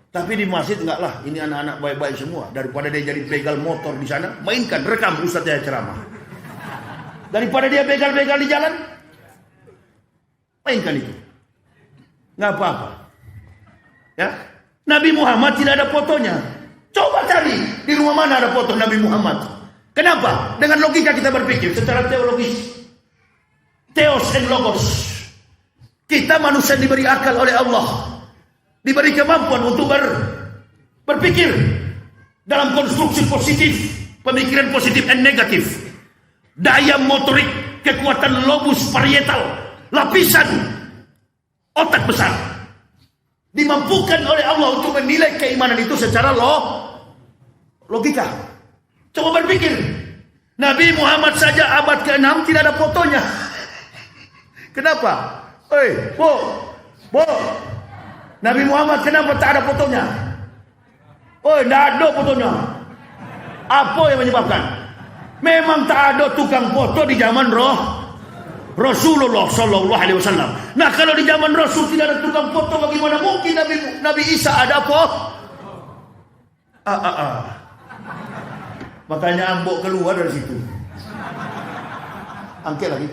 Tapi di masjid enggak lah, ini anak-anak baik-baik semua. Daripada dia jadi begal motor di sana, mainkan, rekam ustaznya ceramah. Daripada dia begal-begal di jalan, mainkan itu. Nggak apa-apa. Ya, Nabi Muhammad tidak ada fotonya. Coba cari di rumah mana ada foto Nabi Muhammad. Kenapa? Dengan logika kita berpikir secara teologis. Theos and logos. Kita manusia diberi akal oleh Allah, diberi kemampuan untuk berpikir dalam konstruksi positif, pemikiran positif and negatif. Daya motorik, kekuatan lobus parietal, lapisan otak besar dimampukan oleh Allah untuk menilai keimanan itu secara logika. Coba berpikir, Nabi Muhammad saja abad ke-6 tidak ada fotonya. Kenapa? Bo, Nabi Muhammad kenapa tak ada fotonya? Tidak ada fotonya. Apa yang menyebabkan? Memang tak ada tukang foto di zaman Rasulullah Sallallahu Alaihi Wasallam. Nah, kalau di zaman Rasul tidak ada tukang foto, bagaimana mungkin Nabi Isa ada foto? Makanya ambok keluar dari situ. Angkat lagi.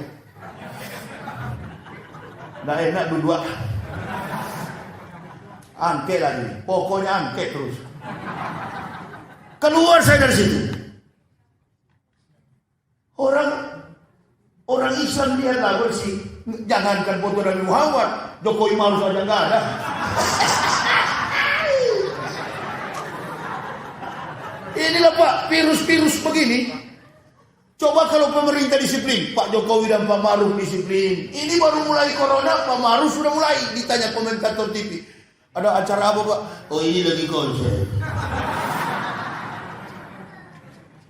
Nggak enak dua. Angkat lagi. Pokoknya angkat terus. Keluar saya dari situ. Orang Islam lihatlah bersih. Jangankan foto Nabi Muhammad, Jokowi Maruf saja nggak ada. Inilah Pak, virus-virus begini. Coba kalau pemerintah disiplin, Pak Jokowi dan Pak Maruf disiplin. Ini baru mulai corona, Pak Maruf sudah mulai ditanya komentator TV. Ada acara apa Pak? Oh ini lagi konser.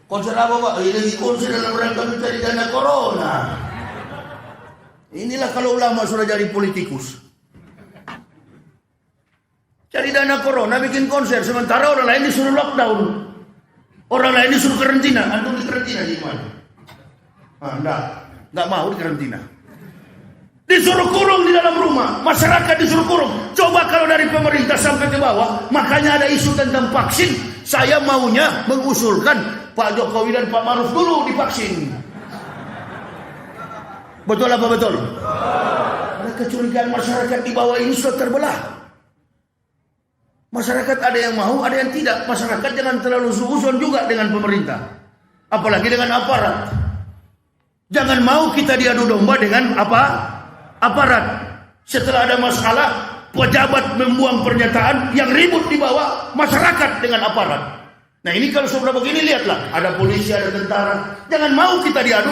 Konser apa Pak? Ini lagi konser dalam rangka mencari dana corona. Inilah kalau ulama sudah jadi politikus. Cari dana corona, bikin konser. Sementara orang lain disuruh lockdown. Orang lain disuruh karantina. Antum di karantina di mana? Enggak mau di karantina. Disuruh kurung di dalam rumah. Masyarakat disuruh kurung. Coba kalau dari pemerintah sampai ke bawah. Makanya ada isu tentang vaksin. Saya maunya mengusulkan Pak Jokowi dan Pak Maruf dulu divaksin. Betul apa betul? Ada kecurigaan masyarakat di bawah ini sudah terbelah. Masyarakat ada yang mau, ada yang tidak. Masyarakat jangan terlalu suuzon juga dengan pemerintah. Apalagi dengan aparat. Jangan mau kita diadu domba dengan aparat. Setelah ada masalah, pejabat membuang pernyataan yang ribut di bawah masyarakat dengan aparat. Nah ini kalau sudah begini lihatlah, ada polisi, ada tentara. Jangan mau kita diadu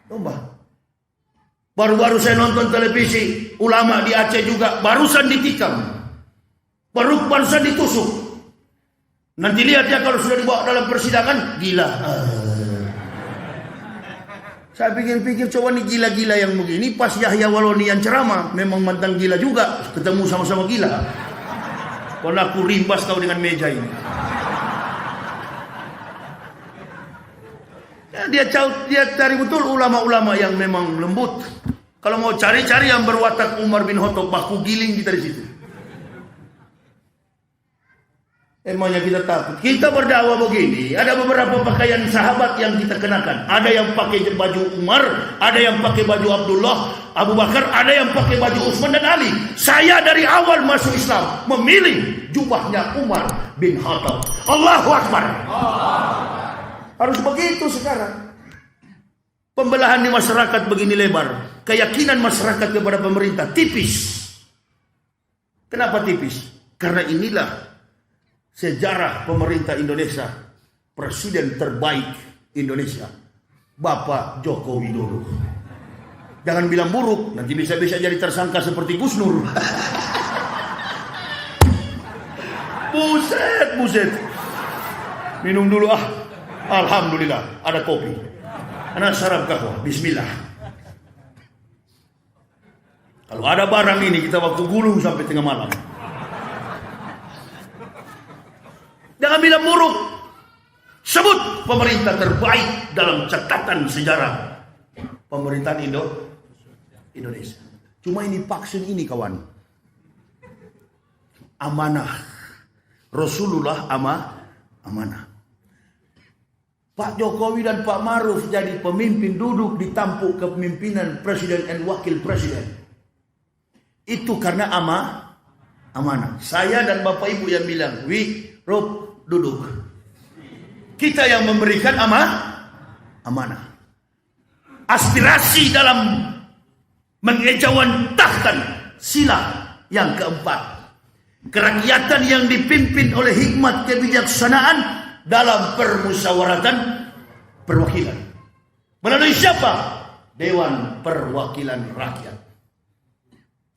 domba. Baru-baru saya nonton televisi, ulama di Aceh juga barusan ditikam. Barusan ditusuk. Nanti lihat ya kalau sudah dibawa dalam persidangan, gila. Saya pikir-pikir coba nih gila-gila yang begini pas Yahya Waloni yang ceramah memang mantan gila juga, ketemu sama-sama gila. Kalau aku rimbas kau dengan meja ini. Ya, dia cari betul ulama-ulama yang memang lembut. Kalau mau cari-cari yang berwatak Umar bin Khattab, baku giling kita di situ. Emangnya kita takut. Kita berdakwah begini, ada beberapa pakaian sahabat yang kita kenakan. Ada yang pakai baju Umar, ada yang pakai baju Abdullah, Abu Bakar, ada yang pakai baju Utsman dan Ali. Saya dari awal masuk Islam memilih jubahnya Umar bin Khattab. Allahu Akbar. Harus begitu sekarang. Pembelahan di masyarakat begini lebar. Keyakinan masyarakat kepada pemerintah tipis. Kenapa tipis? Karena inilah sejarah pemerintah Indonesia. Presiden terbaik Indonesia, Bapak Joko Widodo. Jangan bilang buruk, nanti bisa-bisa jadi tersangka seperti Gus Nur. Buset. Minum dulu ah. Alhamdulillah, ada kopi. Ana sarap kahwa, bismillah. Kalau ada barang ini kita waktu gulung sampai tengah malam. Jangan bilang buruk. Sebut pemerintah terbaik dalam catatan sejarah pemerintahan Indonesia. Cuma ini vaksin ini kawan. Amanah. Rasulullah amanah. Pak Jokowi dan Pak Maruf jadi pemimpin duduk di tampuk kepemimpinan presiden dan wakil presiden. Itu karena amanah. Saya dan Bapak Ibu yang bilang, Rob, duduk. Kita yang memberikan amanah. Aspirasi dalam mengejawantahkan sila yang keempat. Kerakyatan yang dipimpin oleh hikmat kebijaksanaan dalam permusyawaratan perwakilan. Melalui siapa? Dewan Perwakilan Rakyat.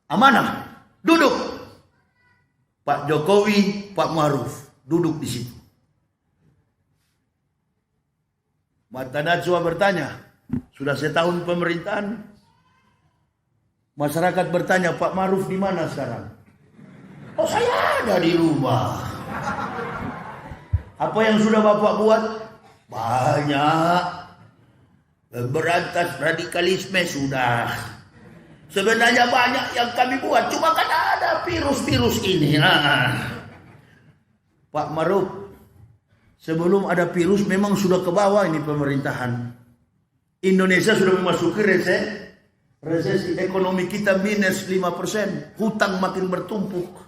Amanah. Duduk. Pak Jokowi, Pak Maruf duduk di situ. Mata Najwa bertanya, sudah setahun pemerintahan. Masyarakat bertanya, Pak Maruf di mana sekarang? Oh, saya ada di rumah. Apa yang sudah Bapak buat? Banyak. Berantas radikalisme sudah. Sebenarnya banyak yang kami buat. Cuma kan ada virus-virus ini. Pak Maruf, sebelum ada virus memang sudah ke bawah ini pemerintahan. Indonesia sudah memasuki resesi. Ekonomi kita minus 5%. Hutang makin bertumpuk.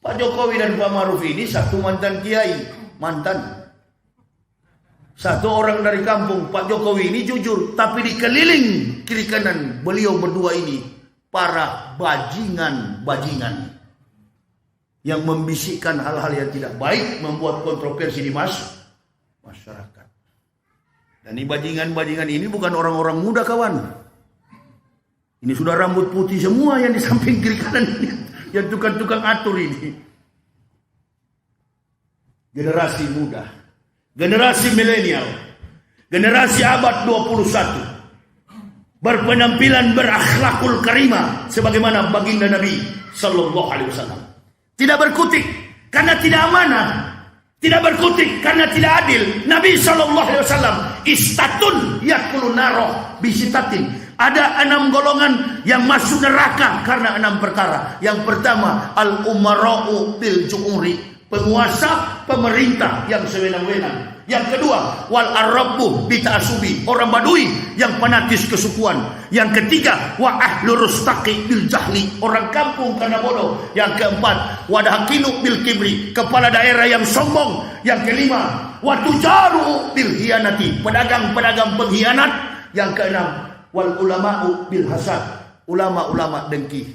Pak Jokowi dan Pak Maruf ini satu mantan kiai. Satu orang dari kampung. Pak Jokowi ini jujur. Tapi dikeliling kiri kanan beliau berdua ini para bajingan. Yang membisikkan hal-hal yang tidak baik. Membuat kontroversi di masyarakat. Dan ini bajingan ini bukan orang-orang muda kawan. Ini sudah rambut putih semua yang di samping kiri kanan ini. Yang tukang-tukang atur ini. Generasi muda. Generasi milenial. Generasi abad 21. Berpenampilan berakhlakul karimah. Sebagaimana baginda Nabi Sallallahu Alaihi Wasallam. Tidak berkutik karena tidak amanah. Tidak berkutik karena tidak adil. Nabi Sallallahu Alaihi Wasallam. Istatun yakulun naroh bisitatin. Ada 6 golongan yang masuk neraka karena 6 perkara. Yang pertama, al-umara'u bil ju'uri, penguasa pemerintah yang sewenang-wenang. Yang kedua, wal arabu bita'asubi, orang badui yang fanatis kesukuan. Yang ketiga, wa ahlu rustaqi bil jahli, orang kampung karena bodoh. Yang keempat, wadahakinu bil kibri, kepala daerah yang sombong. Yang kelima, wa tujaru bil hianati, pedagang-pedagang pengkhianat. Yang keenam, wal ulama'u bil hasad, ulama-ulama dengki.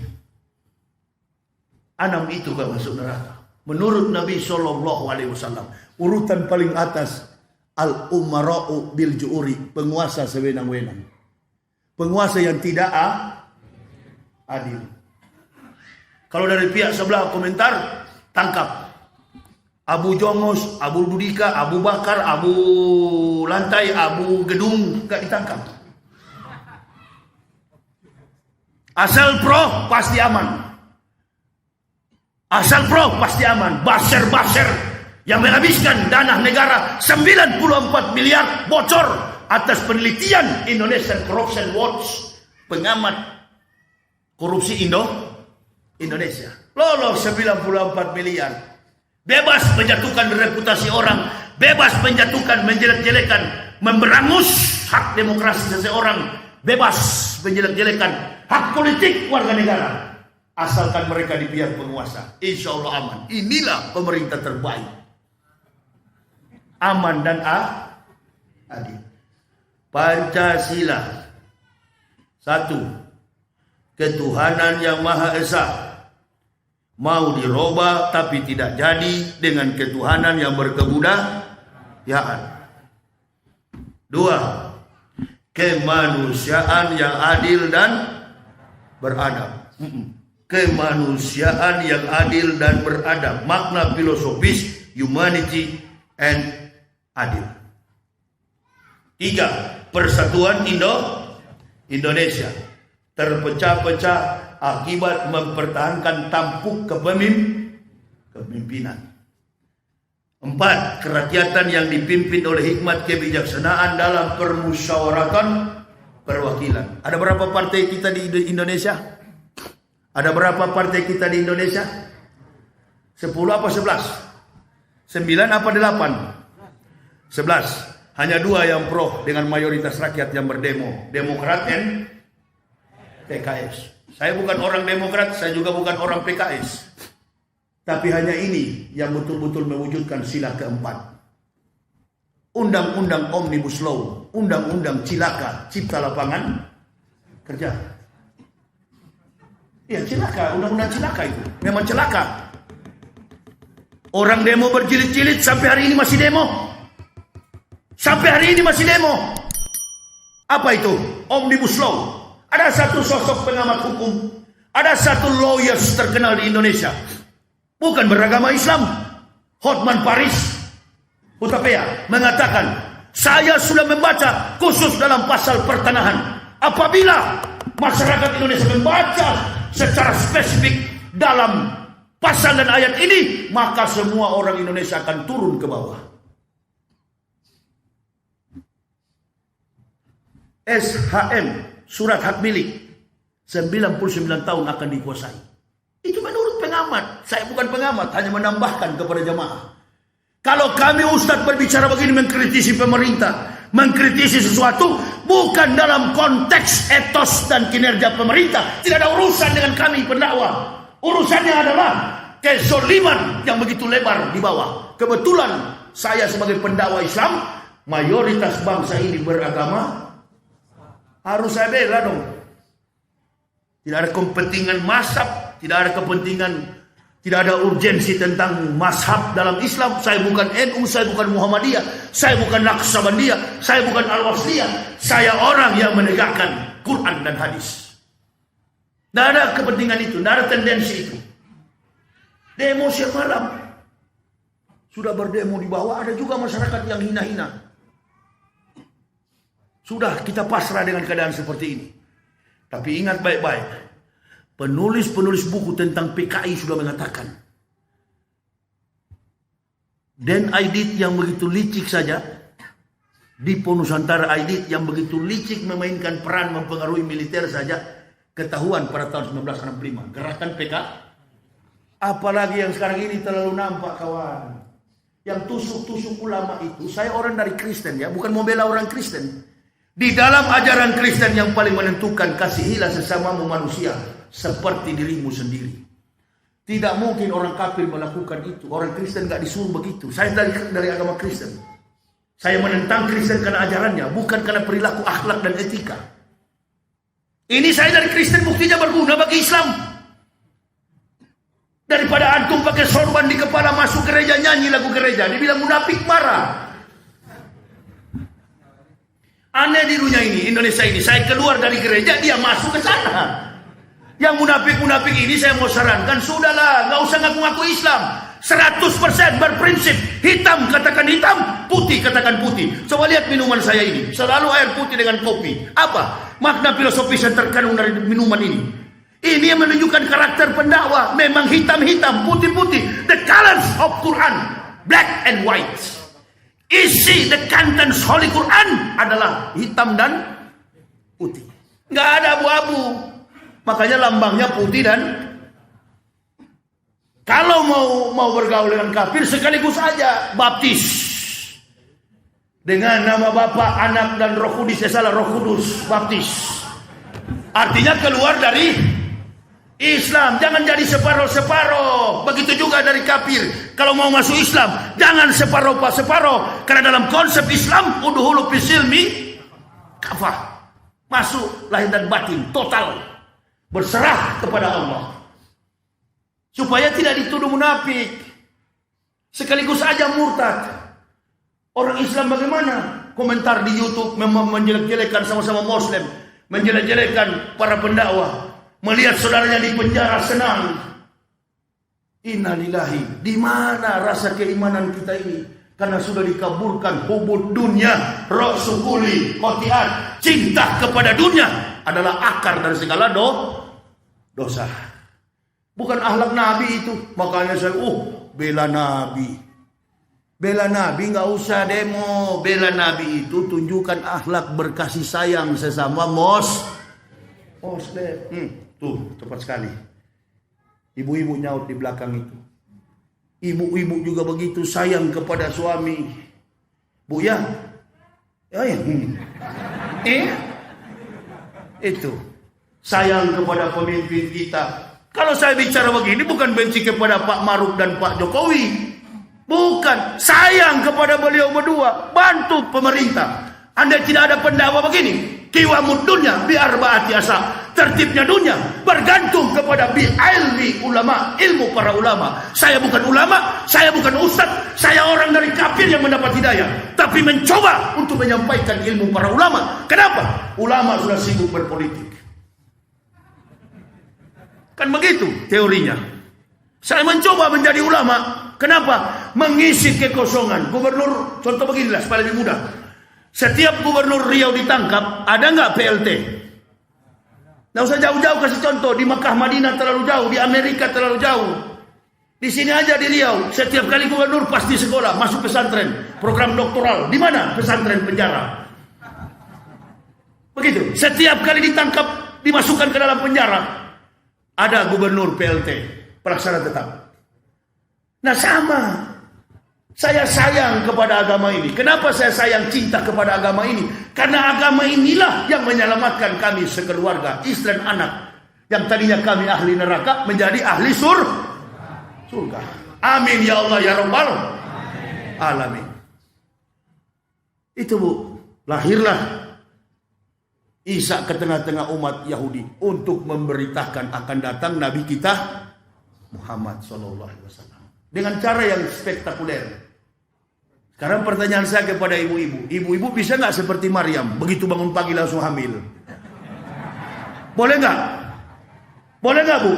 6 itu gak masuk neraka. Menurut Nabi Sallallahu Alaihi Wasallam, urutan paling atas al umara'u bil ju'uri, penguasa sewenang-wenang, penguasa yang tidak adil. Kalau dari pihak sebelah komentar, tangkap Abu Jongos, Abu Budika, Abu Bakar, Abu Lantai, Abu Gedung, gak ditangkap. Asal pro pasti aman. Asal pro pasti aman. Baser-baser yang menghabiskan dana negara 94 miliar bocor atas penelitian Indonesian Corruption Watch, pengamat korupsi Indonesia. Lolos 94 miliar. Bebas menjatuhkan reputasi orang, bebas menjatuhkan, menjelek-jelekan, memberangus hak demokrasi seseorang, bebas menjelek-jelekan hak politik warga negara, asalkan mereka di pihak penguasa. Insya Allah aman. Inilah pemerintah terbaik, aman dan adil. Pancasila. 1. Ketuhanan yang Maha Esa. mau dirubah tapi tidak jadi dengan ketuhanan yang berkebudayaan. 2, kemanusiaan yang adil dan beradab. Kemanusiaan yang adil dan beradab. Makna filosofis humanity and adil. 3, persatuan Indonesia terpecah-pecah akibat mempertahankan tampuk kepemimpinan. 4, kerakyatan yang dipimpin oleh hikmat kebijaksanaan dalam permusyawaratan perwakilan. Ada berapa partai kita di Indonesia? Ada berapa partai kita di Indonesia? 10 apa 11? 9 apa 8? 11. Hanya 2 yang pro dengan mayoritas rakyat yang berdemo. Demokrat dan PKS. Saya bukan orang Demokrat, saya juga bukan orang PKS. Tapi hanya ini yang betul-betul mewujudkan sila keempat. Undang-undang Omnibus Law, undang-undang cilaka, cipta lapangan kerja. Ya cilaka, undang-undang cilaka itu. Memang celaka. Orang demo berjilid-jilid sampai hari ini masih demo. Sampai hari ini masih demo. Apa itu? Omnibus Law. Ada satu sosok pengamat hukum, ada satu lawyers terkenal di Indonesia, bukan beragama Islam, Hotman Paris Hutapea, mengatakan, saya sudah membaca khusus dalam pasal pertanahan. Apabila masyarakat Indonesia membaca secara spesifik dalam pasal dan ayat ini, maka semua orang Indonesia akan turun ke bawah. SHM, surat hak milik, 99 tahun akan dikuasai. Itu menurut pengamat. Saya bukan pengamat, hanya menambahkan kepada jamaah. Kalau kami ustadz berbicara begini, mengkritisi pemerintah, mengkritisi sesuatu, bukan dalam konteks etos dan kinerja pemerintah, tidak ada urusan dengan kami pendakwah. Urusannya adalah kezoliman yang begitu lebar di bawah. Kebetulan saya sebagai pendakwah Islam, mayoritas bangsa ini beragama, harus saya bela dong. Tidak ada kepentingan mazhab, tidak ada kepentingan, tidak ada urgensi tentang mazhab dalam Islam. Saya bukan NU, saya bukan Muhammadiyah, saya bukan Naqsabandiyah, saya bukan Al-Wasliyah. Saya orang yang menegakkan Quran dan hadis. Tidak ada kepentingan itu, tidak ada tendensi itu. Demo siang malam. Sudah berdemo di bawah, ada juga masyarakat yang hina-hina. Sudah kita pasrah dengan keadaan seperti ini. Tapi ingat baik-baik. Penulis-penulis buku tentang PKI sudah mengatakan. Dan Aidit yang begitu licik saja. Dipo Nusantara Aidit yang begitu licik memainkan peran mempengaruhi militer saja. Ketahuan pada tahun 1965. Gerakan PKI. Apalagi yang sekarang ini terlalu nampak kawan. Yang tusuk-tusuk ulama itu. Saya orang dari Kristen ya. Bukan mau bela orang Kristen. Di dalam ajaran Kristen yang paling menentukan, kasihilah sesamamu manusia seperti dirimu sendiri. Tidak mungkin orang kafir melakukan itu. Orang Kristen gak disuruh begitu. Saya dari agama Kristen. Saya menentang Kristen karena ajarannya, bukan karena perilaku akhlak dan etika. Ini saya dari Kristen, buktinya berguna bagi Islam. Daripada antum pakai sorban di kepala masuk gereja nyanyi lagu gereja, dibilang munafik, marah. Aneh di dunia ini, Indonesia ini. Saya keluar dari gereja, dia masuk ke sana. Yang munafik-munafik ini saya mau sarankan, sudahlah, gak usah ngaku-ngaku Islam. 100% berprinsip. Hitam katakan hitam, putih katakan putih. Coba lihat minuman saya ini. Selalu air putih dengan kopi. Apa makna filosofis yang terkandung dari minuman ini? Ini yang menunjukkan karakter pendakwah. Memang hitam-hitam, putih-putih. The colors of Quran, black and white. Isi the contents Holy Quran adalah hitam dan putih. Nggak ada abu-abu. Makanya lambangnya putih dan kalau mau bergaul dengan kafir sekaligus aja baptis dengan nama Bapa, Anak dan Roh Kudus. Salah, Roh Kudus baptis. Artinya keluar dari Islam, jangan jadi separoh-separoh. Begitu juga dari kafir. Kalau mau masuk Islam, jangan separoh-separoh. Karena dalam konsep Islam, udhulu fisilmi kafah. Masuk lahir dan batin, total. Berserah kepada Allah. supaya tidak dituduh munafik, sekaligus aja murtad. Orang Islam bagaimana? Komentar di YouTube menjelek-jelekan sama-sama Muslim, menjelek-jelekan para pendakwah, melihat saudaranya di penjara senang. Innalillahi. Di mana rasa keimanan kita ini? Karena sudah dikaburkan hubud dunia, rasukuli, khotiat, cinta kepada dunia adalah akar dari segala dosa. Bukan akhlak Nabi itu. Makanya saya bela Nabi. Bela Nabi nggak usah demo. Bela Nabi itu tunjukkan akhlak berkasih sayang sesama Muslim. Tuh cepat sekali. Ibu-ibu nyaut di belakang itu. Ibu-ibu juga begitu sayang kepada suami. Bu ya. Itu sayang kepada pemimpin kita. Kalau saya bicara begini bukan benci kepada Pak Maruf dan Pak Jokowi. Bukan, sayang kepada beliau berdua, bantu pemerintah. Anda tidak ada pendakwa begini. Qiwamud dunya bi arba'ati asa. Tertibnya dunia bergantung kepada ilmi ulama, ilmu para ulama. Saya bukan ulama, saya bukan ustaz, saya orang dari kafir yang mendapat hidayah, tapi mencoba untuk menyampaikan ilmu para ulama. Kenapa? Ulama sudah sibuk berpolitik. Kan begitu teorinya. Saya mencoba menjadi ulama. Kenapa? Mengisi kekosongan. Gubernur, contoh beginilah supaya lebih mudah. Setiap gubernur Riau ditangkap, ada nggak PLT? Nggak usah jauh-jauh kasih contoh. Di Mekah, Madinah terlalu jauh, di Amerika terlalu jauh. Di sini aja di Riau, setiap kali gubernur pasti sekolah, masuk pesantren, program doktoral. Di mana? Pesantren penjara. Begitu. Setiap kali ditangkap, dimasukkan ke dalam penjara, ada gubernur PLT, pelaksana tetap. Nah sama, saya sayang kepada agama ini. Kenapa saya sayang cinta kepada agama ini? Karena agama inilah yang menyelamatkan kami sekeluarga, istri dan anak. Yang tadinya kami ahli neraka menjadi ahli surga. Amin ya Allah ya Rabbal alamin. Itu Bu, lahirlah Isa ke tengah-tengah umat Yahudi untuk memberitakan akan datang Nabi kita Muhammad SAW. Dengan cara yang spektakuler. Sekarang pertanyaan saya kepada ibu-ibu. Ibu-ibu bisa nggak seperti Maryam? Begitu bangun pagi langsung hamil. Boleh nggak? Boleh nggak Bu?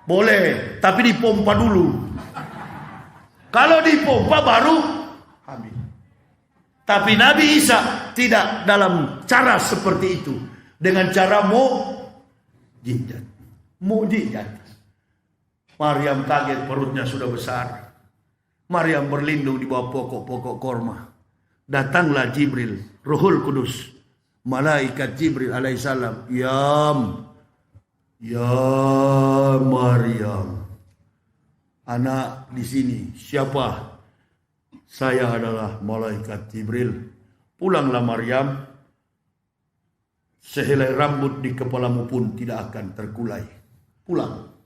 Boleh. Tapi dipompa dulu. Kalau dipompa baru hamil. Tapi Nabi Isa tidak dalam cara seperti itu. Dengan cara mukjizat. Maryam kaget, perutnya sudah besar. Maryam berlindung di bawah pokok-pokok korma. Datanglah Jibril, Ruhul Kudus, malaikat Jibril alaihissalam. Ya Maryam, anak di sini siapa? Saya adalah malaikat Jibril. Pulanglah Maryam. Sehelai rambut di kepalamu pun tidak akan terkulai. Pulang.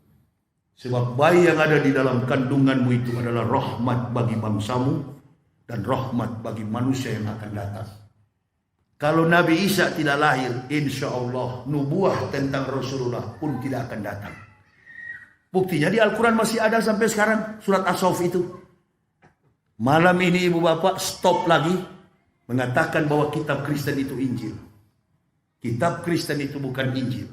Sebab bayi yang ada di dalam kandunganmu itu adalah rahmat bagi bangsamu dan rahmat bagi manusia yang akan datang. Kalau Nabi Isa tidak lahir, insya Allah nubuah tentang Rasulullah pun tidak akan datang. Buktinya di Al-Quran masih ada sampai sekarang, surat As-Saff itu. Malam ini ibu bapak stop lagi mengatakan bahwa kitab Kristen itu Injil. Kitab Kristen itu bukan Injil.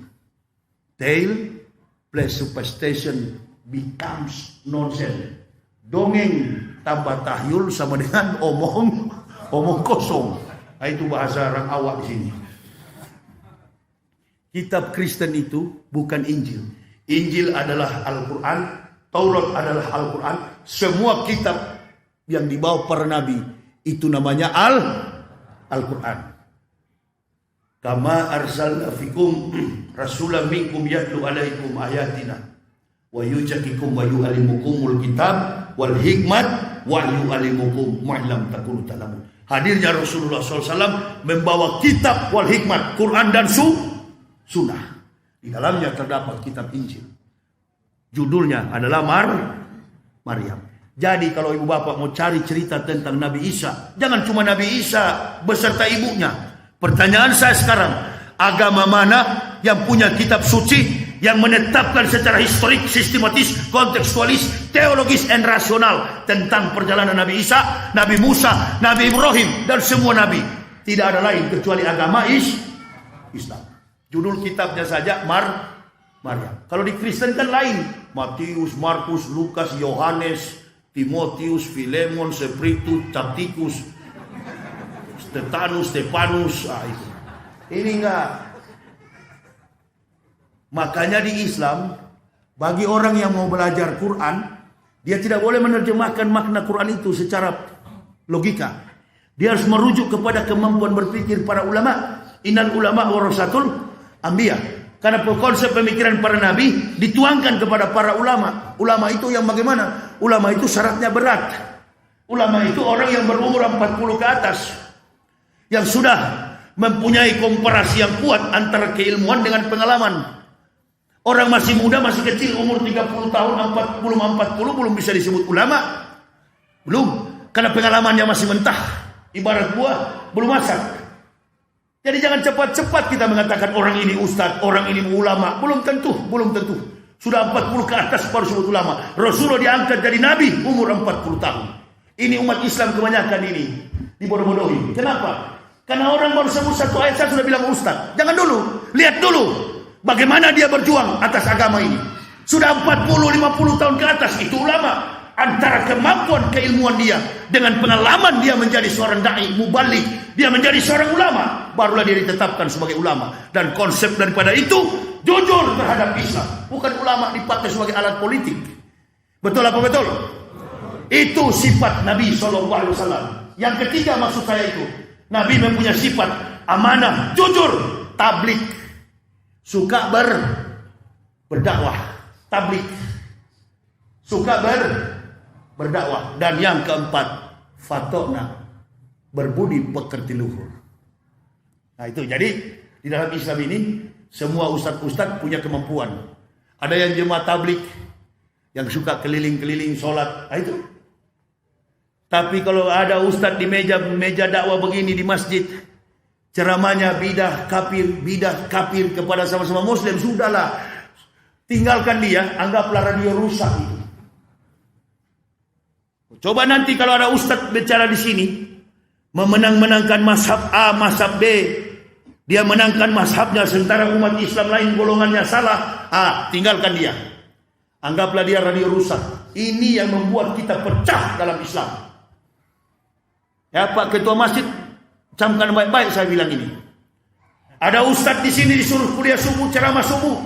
Tale plus superstition becomes nonsense. Dongeng tambah tahyul sama dengan omong kosong. Nah, itu bahasa orang awak di sini. Kitab Kristen itu bukan Injil. Injil adalah Al-Quran, Taurat adalah Al-Quran. Semua kitab yang dibawa para nabi itu namanya Al-Quran. Kama arsalna fikum rasulan minkum yatlu alaikum ayatina wa yuzakikum wa yu'allimukumul kitab wal hikmat wa yu'allimukum ma lam takunu ta'lamun. Hadirnya Rasulullah SAW membawa kitab wal hikmat, Quran dan sunnah. Di dalamnya terdapat kitab Injil. Judulnya adalah Maryam. Jadi kalau ibu bapak mau cari cerita tentang Nabi Isa, jangan cuma Nabi Isa beserta ibunya. Pertanyaan saya sekarang, agama mana yang punya kitab suci yang menetapkan secara historik, sistematis, kontekstualis, teologis, dan rasional tentang perjalanan Nabi Isa, Nabi Musa, Nabi Ibrahim, dan semua Nabi. Tidak ada lain kecuali agama Islam. Judul kitabnya saja Maryam. Kalau di Kristen kan lain. Matius, Markus, Lukas, Yohanes, Timotius, Filemon, Spiritus, Capticus, Stefanus. Ini enggak. Makanya di Islam, bagi orang yang mau belajar Quran, dia tidak boleh menerjemahkan makna Quran itu secara logika. Dia harus merujuk kepada kemampuan berpikir para ulama. Innal ulama warasatul anbiya. Karena konsep pemikiran para nabi dituangkan kepada para ulama. Ulama itu yang bagaimana? Ulama itu syaratnya berat. Ulama itu orang yang berumur 40 ke atas, yang sudah mempunyai komparasi yang kuat antara keilmuan dengan pengalaman. Orang masih muda, masih kecil, umur 30 tahun, 40 belum bisa disebut ulama. Belum, karena pengalamannya masih mentah. Ibarat buah, belum masak. Jadi jangan cepat-cepat kita mengatakan orang ini ustadz, orang ini ulama. Belum tentu. Sudah 40 ke atas baru disebut ulama. Rasulullah diangkat jadi nabi umur 40 tahun. Ini umat Islam kebanyakan ini dibodoh-bodohi. Kenapa? Karena orang baru sebut satu ayat sudah bilang ustadz. Jangan dulu, lihat dulu bagaimana dia berjuang atas agama ini. Sudah 40-50 tahun ke atas, itu ulama. Antara kemampuan keilmuan dia dengan pengalaman dia menjadi seorang da'i, mubalik, dia menjadi seorang ulama, barulah dia ditetapkan sebagai ulama. Dan konsep daripada itu jujur terhadap Islam. Bukan ulama dipakai sebagai alat politik. Betul apa betul? Itu sifat Nabi SAW. Yang ketiga maksud saya itu, Nabi mempunyai sifat amanah, jujur, tablik, suka berdakwah, tablik, suka berdakwah. Dan yang keempat, fatona, berbudi pekerti luhur. Nah itu, jadi di dalam Islam ini semua ustadz punya kemampuan. Ada yang jemaah tablik, yang suka keliling-keliling sholat. Nah itu. Tapi kalau ada ustadz di meja dakwah begini di masjid, ceramahnya bidah kafir kepada sama-sama muslim, sudahlah, tinggalkan dia, anggaplah radio rusak itu. Coba nanti kalau ada ustadz bicara di sini, memenang-menangkan mazhab A, mazhab B, dia menangkan mazhabnya, sementara umat Islam lain golongannya salah, tinggalkan dia. Anggaplah dia radio rusak. Ini yang membuat kita pecah dalam Islam. Ya Pak Ketua Masjid, camkan baik-baik saya bilang ini. Ada ustadz di sini disuruh kuliah subuh, ceramah subuh.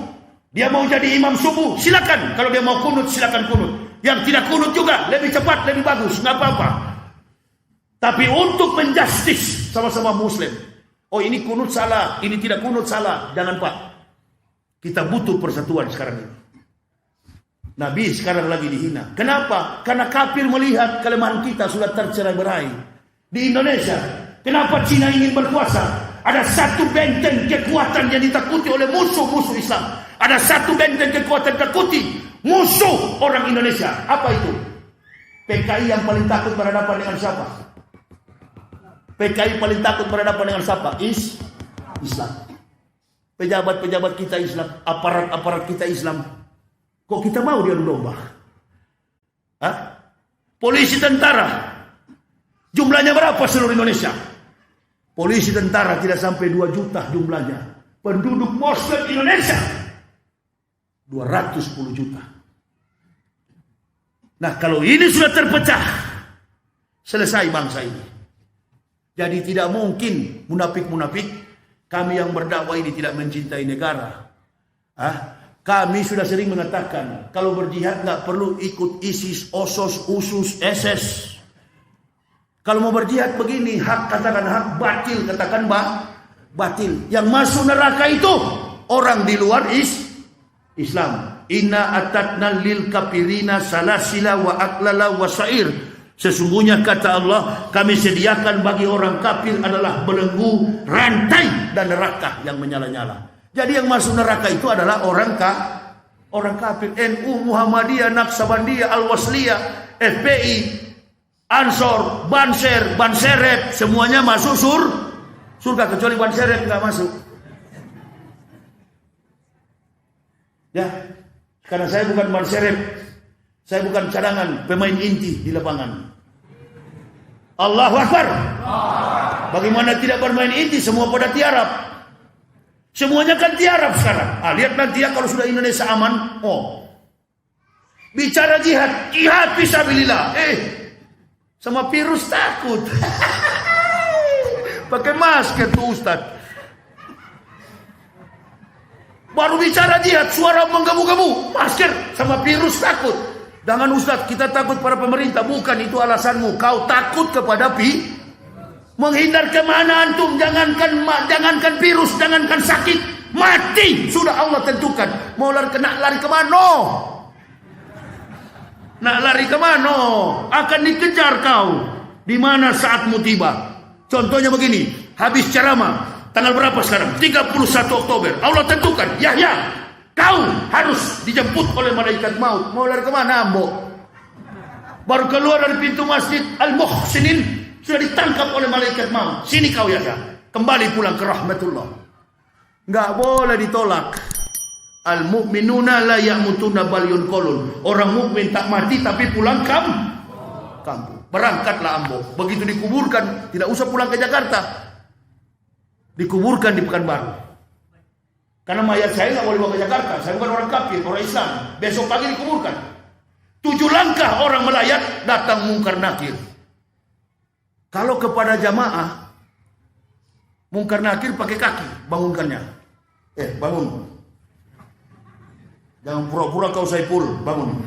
Dia mau jadi imam subuh, silakan. Kalau dia mau kunut, silakan kunut. Yang tidak kunut juga, lebih cepat, lebih bagus, nggak apa-apa. Tapi untuk menjustis sama-sama muslim, oh ini kunut salah, ini tidak kunut salah, jangan Pak. Kita butuh persatuan sekarang ini. Nabi sekarang lagi dihina. Kenapa? Karena kafir melihat kelemahan kita sudah tercerai-berai. Di Indonesia, kenapa Cina ingin berkuasa? Ada satu benteng kekuatan yang ditakuti oleh musuh-musuh Islam. Ada satu benteng kekuatan takuti musuh orang Indonesia. Apa itu? PKI yang paling takut berhadapan dengan siapa? PKI paling takut berhadapan dengan siapa? Islam. Pejabat-pejabat kita Islam, aparat-aparat kita Islam. Kok kita mau diadu domba? Polisi tentara, jumlahnya berapa seluruh Indonesia? Polisi tentara tidak sampai 2 juta jumlahnya. Penduduk Muslim Indonesia 210 juta. Nah kalau ini sudah terpecah, selesai bangsa ini. Jadi tidak mungkin munafik-munafik, kami yang berdakwah ini tidak mencintai negara. Kami sudah sering mengatakan, kalau berjihad nggak perlu ikut ISIS, OSOS, USUS, SS. Kalau mau berjihad begini, hak katakan hak, batil katakan batil. Yang masuk neraka itu orang di luar Islam. Inna atatna lil kafirina salasila wa aklala wa sa'ir. Sesungguhnya kata Allah, kami sediakan bagi orang kafir adalah belenggu, rantai dan neraka yang menyala-nyala. Jadi yang masuk neraka itu adalah orang kafir. NU, Muhammadiyah, Naqsabandiyah, Al-Wasliyah, FPI, Ansor, Banser, Banseret, semuanya masuk surga kecuali Banseret nggak masuk. Ya, karena saya bukan ban serep, saya bukan cadangan pemain inti di lapangan. Allahu Akbar. Bagaimana tidak bermain inti, semua pada tiarap. Semuanya kan tiarap sekarang. Lihat nanti ya kalau sudah Indonesia aman. Bicara jihad fisabilillah. Sama virus takut. Pakai masker tuh Ustaz. Baru bicara jihad, suara menggebu-gebu, masker sama virus takut. Jangan Ustaz, kita takut pada pemerintah. Bukan itu alasanmu. Kau takut kepada menghindar kemana antum? Jangankan virus, jangankan sakit, mati sudah Allah tentukan. Mau lari kemana? Nak lari kemana? Akan dikejar kau. Di mana saatmu tiba? Contohnya begini, habis ceramah, tanggal berapa sekarang? 31 Oktober. Allah tentukan, Yahya, kau harus dijemput oleh malaikat maut. Mau lari kemana, Ambo? Baru keluar dari pintu masjid Al-Muhsinin, sudah ditangkap oleh malaikat maut. Sini kau Yahya, kembali pulang ke rahmatullah. Nggak boleh ditolak. Al-mu'minuna la ya'mutuna bal yunqalun. Orang mukmin tak mati tapi pulang kampung. Berangkatlah Ambo. Begitu dikuburkan, tidak usah pulang ke Jakarta. Dikuburkan di Pekanbaru. Karena mayat saya nggak boleh bawa ke Jakarta. Saya bukan orang kafir, orang Islam. Besok pagi dikuburkan. 7 langkah orang melayat, datang Mungkar Nakir. Kalau kepada jamaah, Mungkar Nakir pakai kaki, bangunkannya. Bangun. Jangan pura-pura kau Saiful, bangun.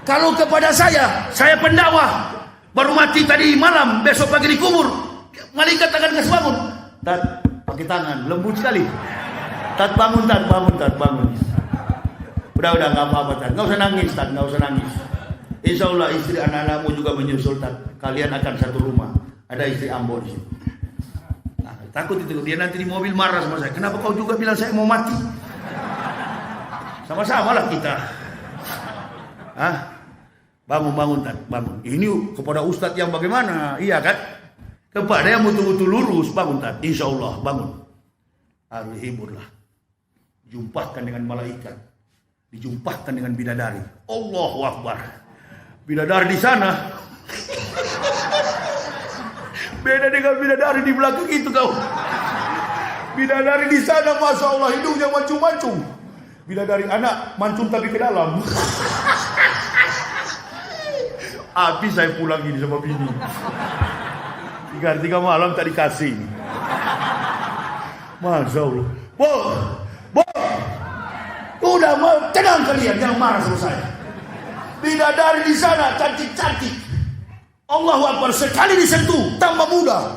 Kalau kepada saya pendakwah, baru mati tadi malam, besok pagi dikubur, malaikat akan kasih bangun. Tat, pakai tangan, lembut sekali. Tat bangun, bangun. Udah nggak apa-apa, Tat. Nggak usah nangis, Tat, nggak usah nangis. Insya Allah istri anak-anakmu juga menyusul, Tat. Kalian akan satu rumah. Ada istri Ambo di situ. Takut itu, dia nanti di mobil marah sama saya. Kenapa kau juga bilang saya mau mati? Sama-sama lah kita. Bangun, Tat, bangun. Ini kepada ustadz yang bagaimana? Iya kan? Kepada yang betul-betul lurus, bangun Tat. Insya Allah, bangun. Harus hiburlah. Jumpahkan dengan malaikat. Dijumpahkan dengan bidadari. Allahu Akbar. Bidadari di sana. Beda dengan bidadari di belakang itu kau. Bidadari di sana, Masya Allah, hidungnya mancung-mancung. Bidadari anak, mancung tapi ke dalam. Habis saya pulang ini sama bini. 3 malam tak dikasih. Masya Allah. Bo, udah tenang kalian, jangan marah sama saya. Bidadari di sana cantik-cantik. Allahu Akbar, sekali disentuh tambah muda.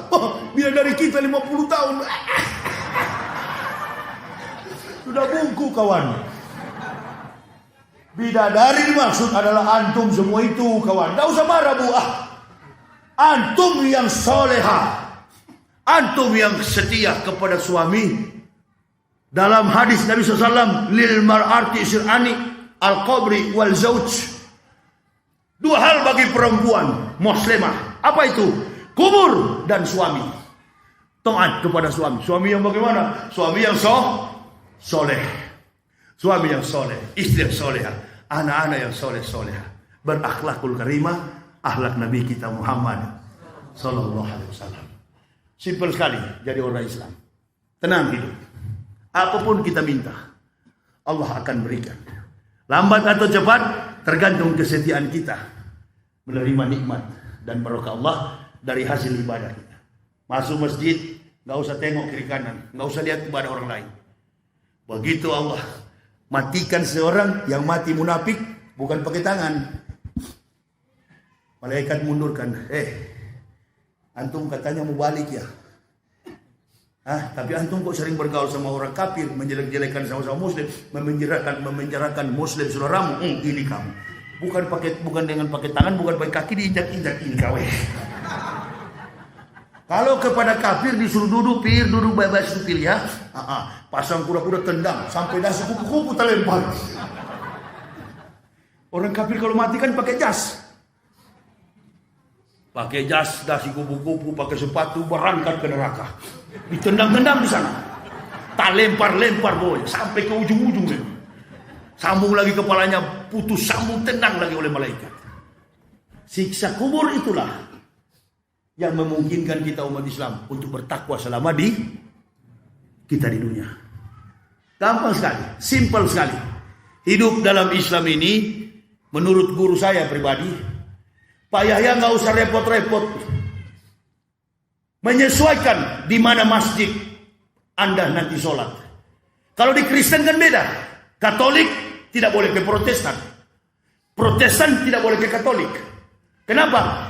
Bidadari kita 50 tahun. Sudah bungku kawan. Bidadari dimaksud adalah antum semua itu kawan. Tidak usah marah Bu. Antum yang soleha, antum yang setia kepada suami. Dalam hadis Nabi SAW, lil mar'ati sir'ani al-qabri wal zauj. 2 hal bagi perempuan muslimah. Apa itu? Kubur dan suami. Taat kepada suami. Suami yang bagaimana? Suami yang soleh. Suami yang soleh, istri yang solehah, anak-anak yang soleh-solehah, berakhlakul karimah, akhlak Nabi kita Muhammad Sallallahu Alaihi Wasallam. Simpel sekali jadi orang Islam. Tenang hidup. Apapun kita minta, Allah akan berikan. Lambat atau cepat, tergantung kesetiaan kita menerima nikmat dan barokah Allah dari hasil ibadah kita. Masuk masjid, nggak usah tengok kiri kanan, nggak usah lihat kepada orang lain. Begitu Allah matikan seorang yang mati munafik, bukan pakai tangan. Malaikat mundurkan. Antum katanya mau balik ya? Tapi antum kok sering bergaul sama orang kafir, menjelek-jelekan sama-sama muslim, memenjarakan muslim saudaramu. Ini kamu. Bukan dengan pakai tangan, bukan pakai kaki, diinjak-injak ini kau. Kalau kepada kafir disuruh duduk bebas supil ya. Pasang kuda-kuda tendang sampai dah kupu-kupu terlempar. Orang kafir kalau mati kan pakai jas. Pakai jas, dasi kupu-kupu, pakai sepatu, berangkat ke neraka. Ditendang-tendang di sana. tak lempar-lempar boy sampai ke ujung-ujung. Sambung lagi kepalanya, putus sambung, tendang lagi oleh malaikat. Siksa kubur itulah yang memungkinkan kita umat Islam untuk bertakwa selama kita di dunia. Gampang sekali, simple sekali. Hidup dalam Islam ini, menurut guru saya pribadi, Pak Yahya nggak usah repot-repot menyesuaikan di mana masjid Anda nanti sholat. Kalau di Kristen kan beda. Katolik tidak boleh ke Protestan. Protestan tidak boleh ke Katolik. Kenapa?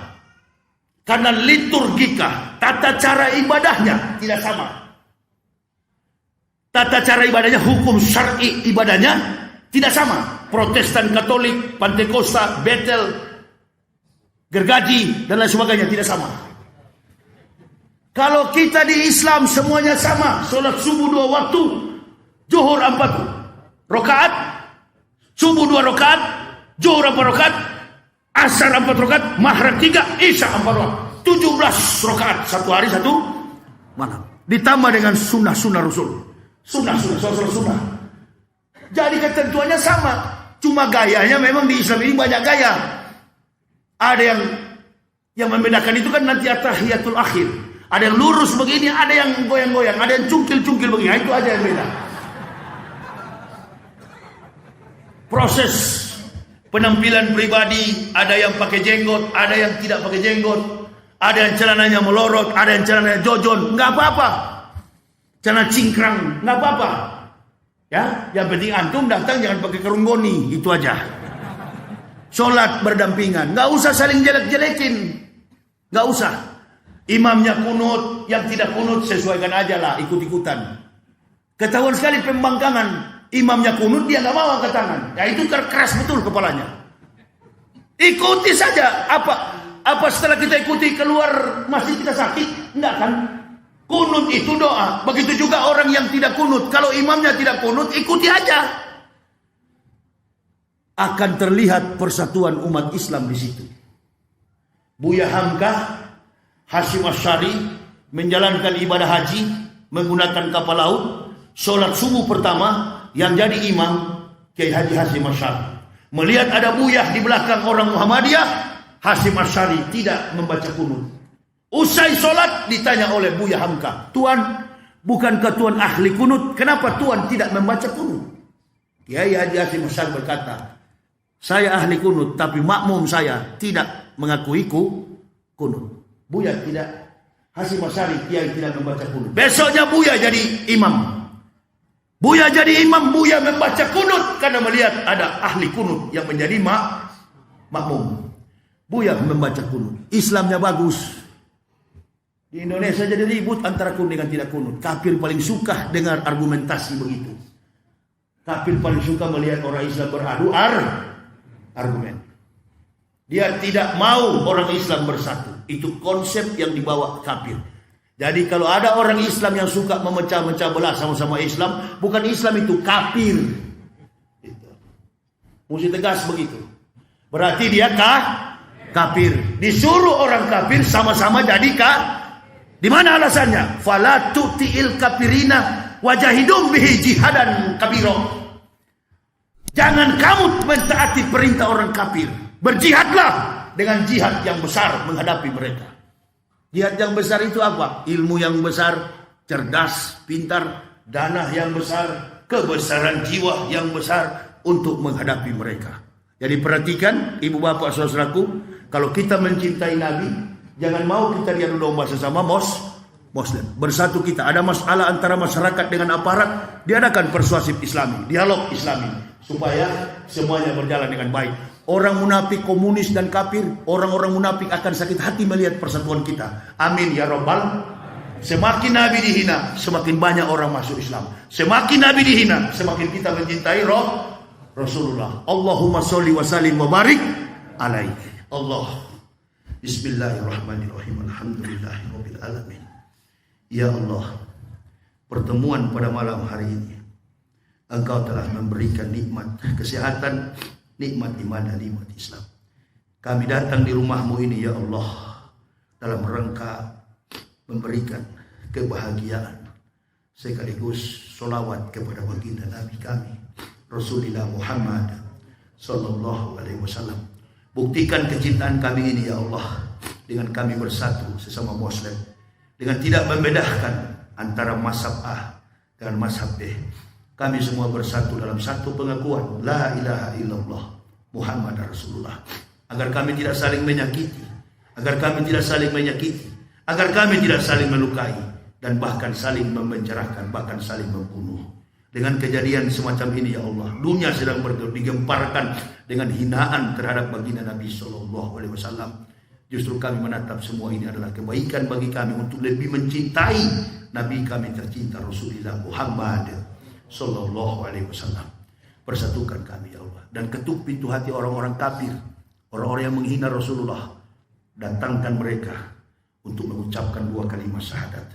Karena liturgika, tata cara ibadahnya tidak sama. Tata cara ibadahnya, hukum syar'i ibadahnya tidak sama. Protestan, Katolik, Pantekosta, Betel, gergaji, dan lain sebagainya tidak sama. Kalau kita di Islam semuanya sama. Sholat subuh 2 waktu, zuhur 4 rakaat, subuh 2 rakaat, zuhur 4 rakaat, asar 4 rakaat, maghrib 3, isya 4 rakaat. 17 rakaat satu hari satu malam. Ditambah dengan sunnah-sunnah Rasul. Sunnah. Jadi ketentuannya sama. Cuma gayanya memang di Islam ini banyak gaya. Ada yang membedakan itu kan nanti at-tahiyatul akhir. Ada yang lurus begini, ada yang goyang-goyang, ada yang cungkil-cungkil begini. Itu aja yang beda. Proses penampilan pribadi, ada yang pakai jenggot, ada yang tidak pakai jenggot, ada yang celananya melorot, ada yang celananya jojon, nggak apa-apa. Celana cingkrang, nggak apa-apa. Ya, yang penting antum datang jangan pakai kerung goni, itu aja. Sholat berdampingan, nggak usah saling jelek-jelekin, nggak usah. Imamnya kunut, yang tidak kunut sesuaikan aja lah, ikut-ikutan. Ketahuan sekali pembangkangan. Imamnya kunut, dia nggak mau angkat tangan. Ya itu keras betul kepalanya. Ikuti saja. Apa setelah kita ikuti keluar masih kita sakit? Enggak kan? Kunut itu doa. Begitu juga orang yang tidak kunut. Kalau imamnya tidak kunut, ikuti aja. Akan terlihat persatuan umat Islam di situ. Buya Hamka, Hashim Asy'ari menjalankan ibadah haji menggunakan kapal laut. Sholat subuh pertama yang jadi imam Kiai Haji Hashim Asy'ari. Melihat ada buyah di belakang orang Muhammadiyah, Hashim Asy'ari tidak membaca kunut. Usai sholat ditanya oleh Buya Hamka, "Tuan, bukankah Tuan ahli kunut? Kenapa Tuan tidak membaca kunut?" Kiai Haji Hashim Asy'ari berkata, "Saya ahli kunut, tapi makmum saya tidak mengakui kunut." Buya tidak, Hashim Asy'ari Kiai tidak membaca kunut. Besoknya Buya jadi imam. Buya jadi imam, Buya membaca kunut karena melihat ada ahli kunut yang menjadi makmum. Buya membaca kunut. Islamnya bagus. Di Indonesia jadi ribut antara kunut dengan tidak kunut. Kafir paling suka dengar argumentasi begitu. Kafir paling suka melihat orang Islam beradu argumen. Dia tidak mau orang Islam bersatu. Itu konsep yang dibawa kafir. Jadi kalau ada orang Islam yang suka memecah-mecah belah sama-sama Islam, bukan Islam itu kafir. Mesti tegas begitu. Berarti dia kafir. Disuruh orang kafir sama-sama jadi Di mana alasannya? Fala tu'til kafirina wajahidum bihi jihadan kabiro. Jangan kamu mentaati perintah orang kafir. Berjihadlah dengan jihad yang besar menghadapi mereka. Jihad yang besar itu apa? Ilmu yang besar, cerdas, pintar, dana yang besar, kebesaran jiwa yang besar untuk menghadapi mereka. Jadi perhatikan ibu bapak saudaraku, kalau kita mencintai Nabi, jangan mau kita diadu domba sesama Muslim. Bersatu kita. Ada masalah antara masyarakat dengan aparat, diadakan persuasif Islami, dialog Islami, supaya semuanya berjalan dengan baik. Orang munafik, komunis dan kafir, orang-orang munafik akan sakit hati melihat persatuan kita. Amin ya Rabbal. Semakin Nabi dihina, semakin banyak orang masuk Islam. Semakin Nabi dihina, semakin kita mencintai Rasulullah. Allahumma sholli wa sallim wa barik alaihi. Allah. Bismillahirrahmanirrahim. Alhamdulillahirabbil alamin. Ya Allah, pertemuan pada malam hari ini, Engkau telah memberikan nikmat kesehatan, nikmat iman dan nikmat Islam. Kami datang di rumah-Mu ini ya Allah dalam rangka memberikan kebahagiaan sekaligus solawat kepada baginda Nabi kami Rasulullah Muhammad Sallallahu Alaihi Wasallam. Buktikan kecintaan kami ini ya Allah dengan kami bersatu sesama Muslim, dengan tidak membedakan antara mazhab A dan mazhab B. Kami semua bersatu dalam satu pengakuan La ilaha illallah Muhammad Rasulullah. Agar kami tidak saling menyakiti, agar kami tidak saling menyakiti, agar kami tidak saling melukai, dan bahkan saling memenjarakan, bahkan saling membunuh. Dengan kejadian semacam ini ya Allah, dunia sedang digemparkan dengan hinaan terhadap baginda Nabi Sallallahu Alaihi Wasallam. Justru kami menatap semua ini adalah kebaikan bagi kami untuk lebih mencintai Nabi kami tercinta Rasulullah Muhammad Sallallahu Alaihi Wasallam. Persatukan kami ya Allah, dan ketuk pintu hati orang-orang kafir, orang-orang yang menghina Rasulullah. Datangkan mereka untuk mengucapkan dua kalimat syahadat.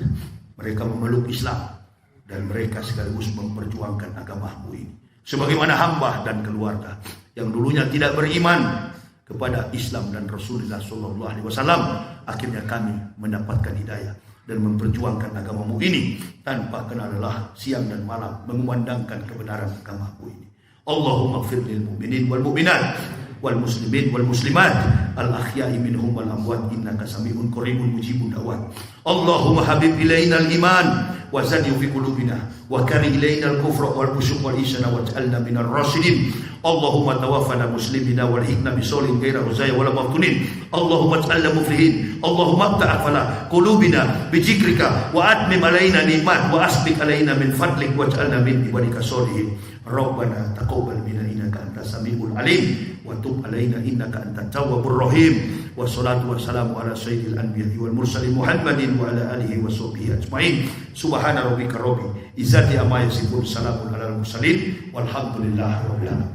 Mereka memeluk Islam dan mereka sekaligus memperjuangkan agamamu ini. Sebagaimana hamba dan keluarga yang dulunya tidak beriman kepada Islam dan Rasulullah Sallallahu Alaihi Wasallam, akhirnya kami mendapatkan hidayah dan memperjuangkan agamamu ini tanpa kenal lelah siang dan malam mengumandangkan kebenaran agamamu ini. Allahumma ighfir lil mu'minin wal mu'minat wal muslimin wal muslimat al ahya'i minhum wal amwat innaka sami'un qaribun mujibud da'wat. Allahumma habib ilaina al iman wa zayyih fi qulubina wa kari ilaina al kufra wal fusuq wal isyan waj'alna minar rasyidin. Allahumma tawaffana muslimina wal hikna bi solin ghaira uzaya wala maftunin. Allahumma ij'alna muflihin. Allahumma ta'afala qulubina bi zikrika wa atmim alaina ni'mat wa asbiq alaina min fadlik waj'alna min ibadika sholihin. Rabbana taqabbal minna innaka antas samiul alim wa tub alaina innaka antat tawwabur rahim. Wassalatu wassalamu ala sayyidil anbiya'i wal mursalin Muhammadin wa ala alihi wa sahbihi ajma'in. Subhana rabbika rabbil izzati amma yasifun, salamun alal mursalin walhamdulillahi rabbil alamin.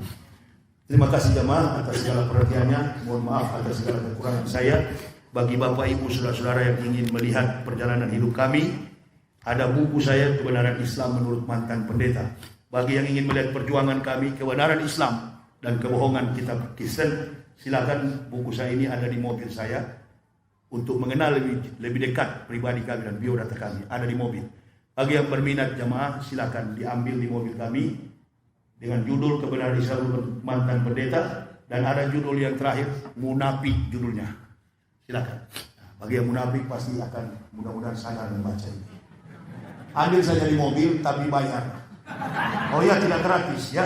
Terima kasih jemaah atas segala perhatiannya. Mohon maaf atas segala kekurangan saya. Bagi Bapak Ibu saudara-saudara yang ingin melihat perjalanan hidup kami, ada buku saya Kebenaran Islam Menurut Mantan Pendeta. Bagi yang ingin melihat perjuangan kami, kebenaran Islam dan kebohongan kitab Kristen, silakan buku saya ini ada di mobil saya untuk mengenal lebih dekat pribadi kami dan biodata kami, ada di mobil. Bagi yang berminat jamaah, silakan diambil di mobil kami dengan judul Kebenaran Islam Menurut Mantan Pendeta, dan ada judul yang terakhir Munafik judulnya. Silakan. Bagi yang munafik pasti akan mudah-mudahan sadar membaca ini. Ambil saja di mobil tapi bayar. Oh ya, tidak gratis ya.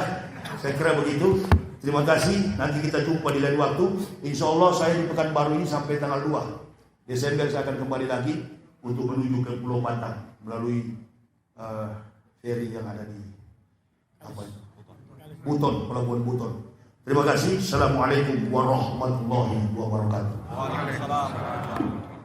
Saya kira begitu. Terima kasih. Nanti kita jumpa di lain waktu. Insya Allah saya di Pekanbaru ini sampai tanggal 2 Desember saya akan kembali lagi untuk menuju ke Pulau Batam melalui ferry yang ada di Buton, Pelabuhan Buton. Terima kasih. Assalamualaikum warahmatullahi wabarakatuh. Waalaikumsalam.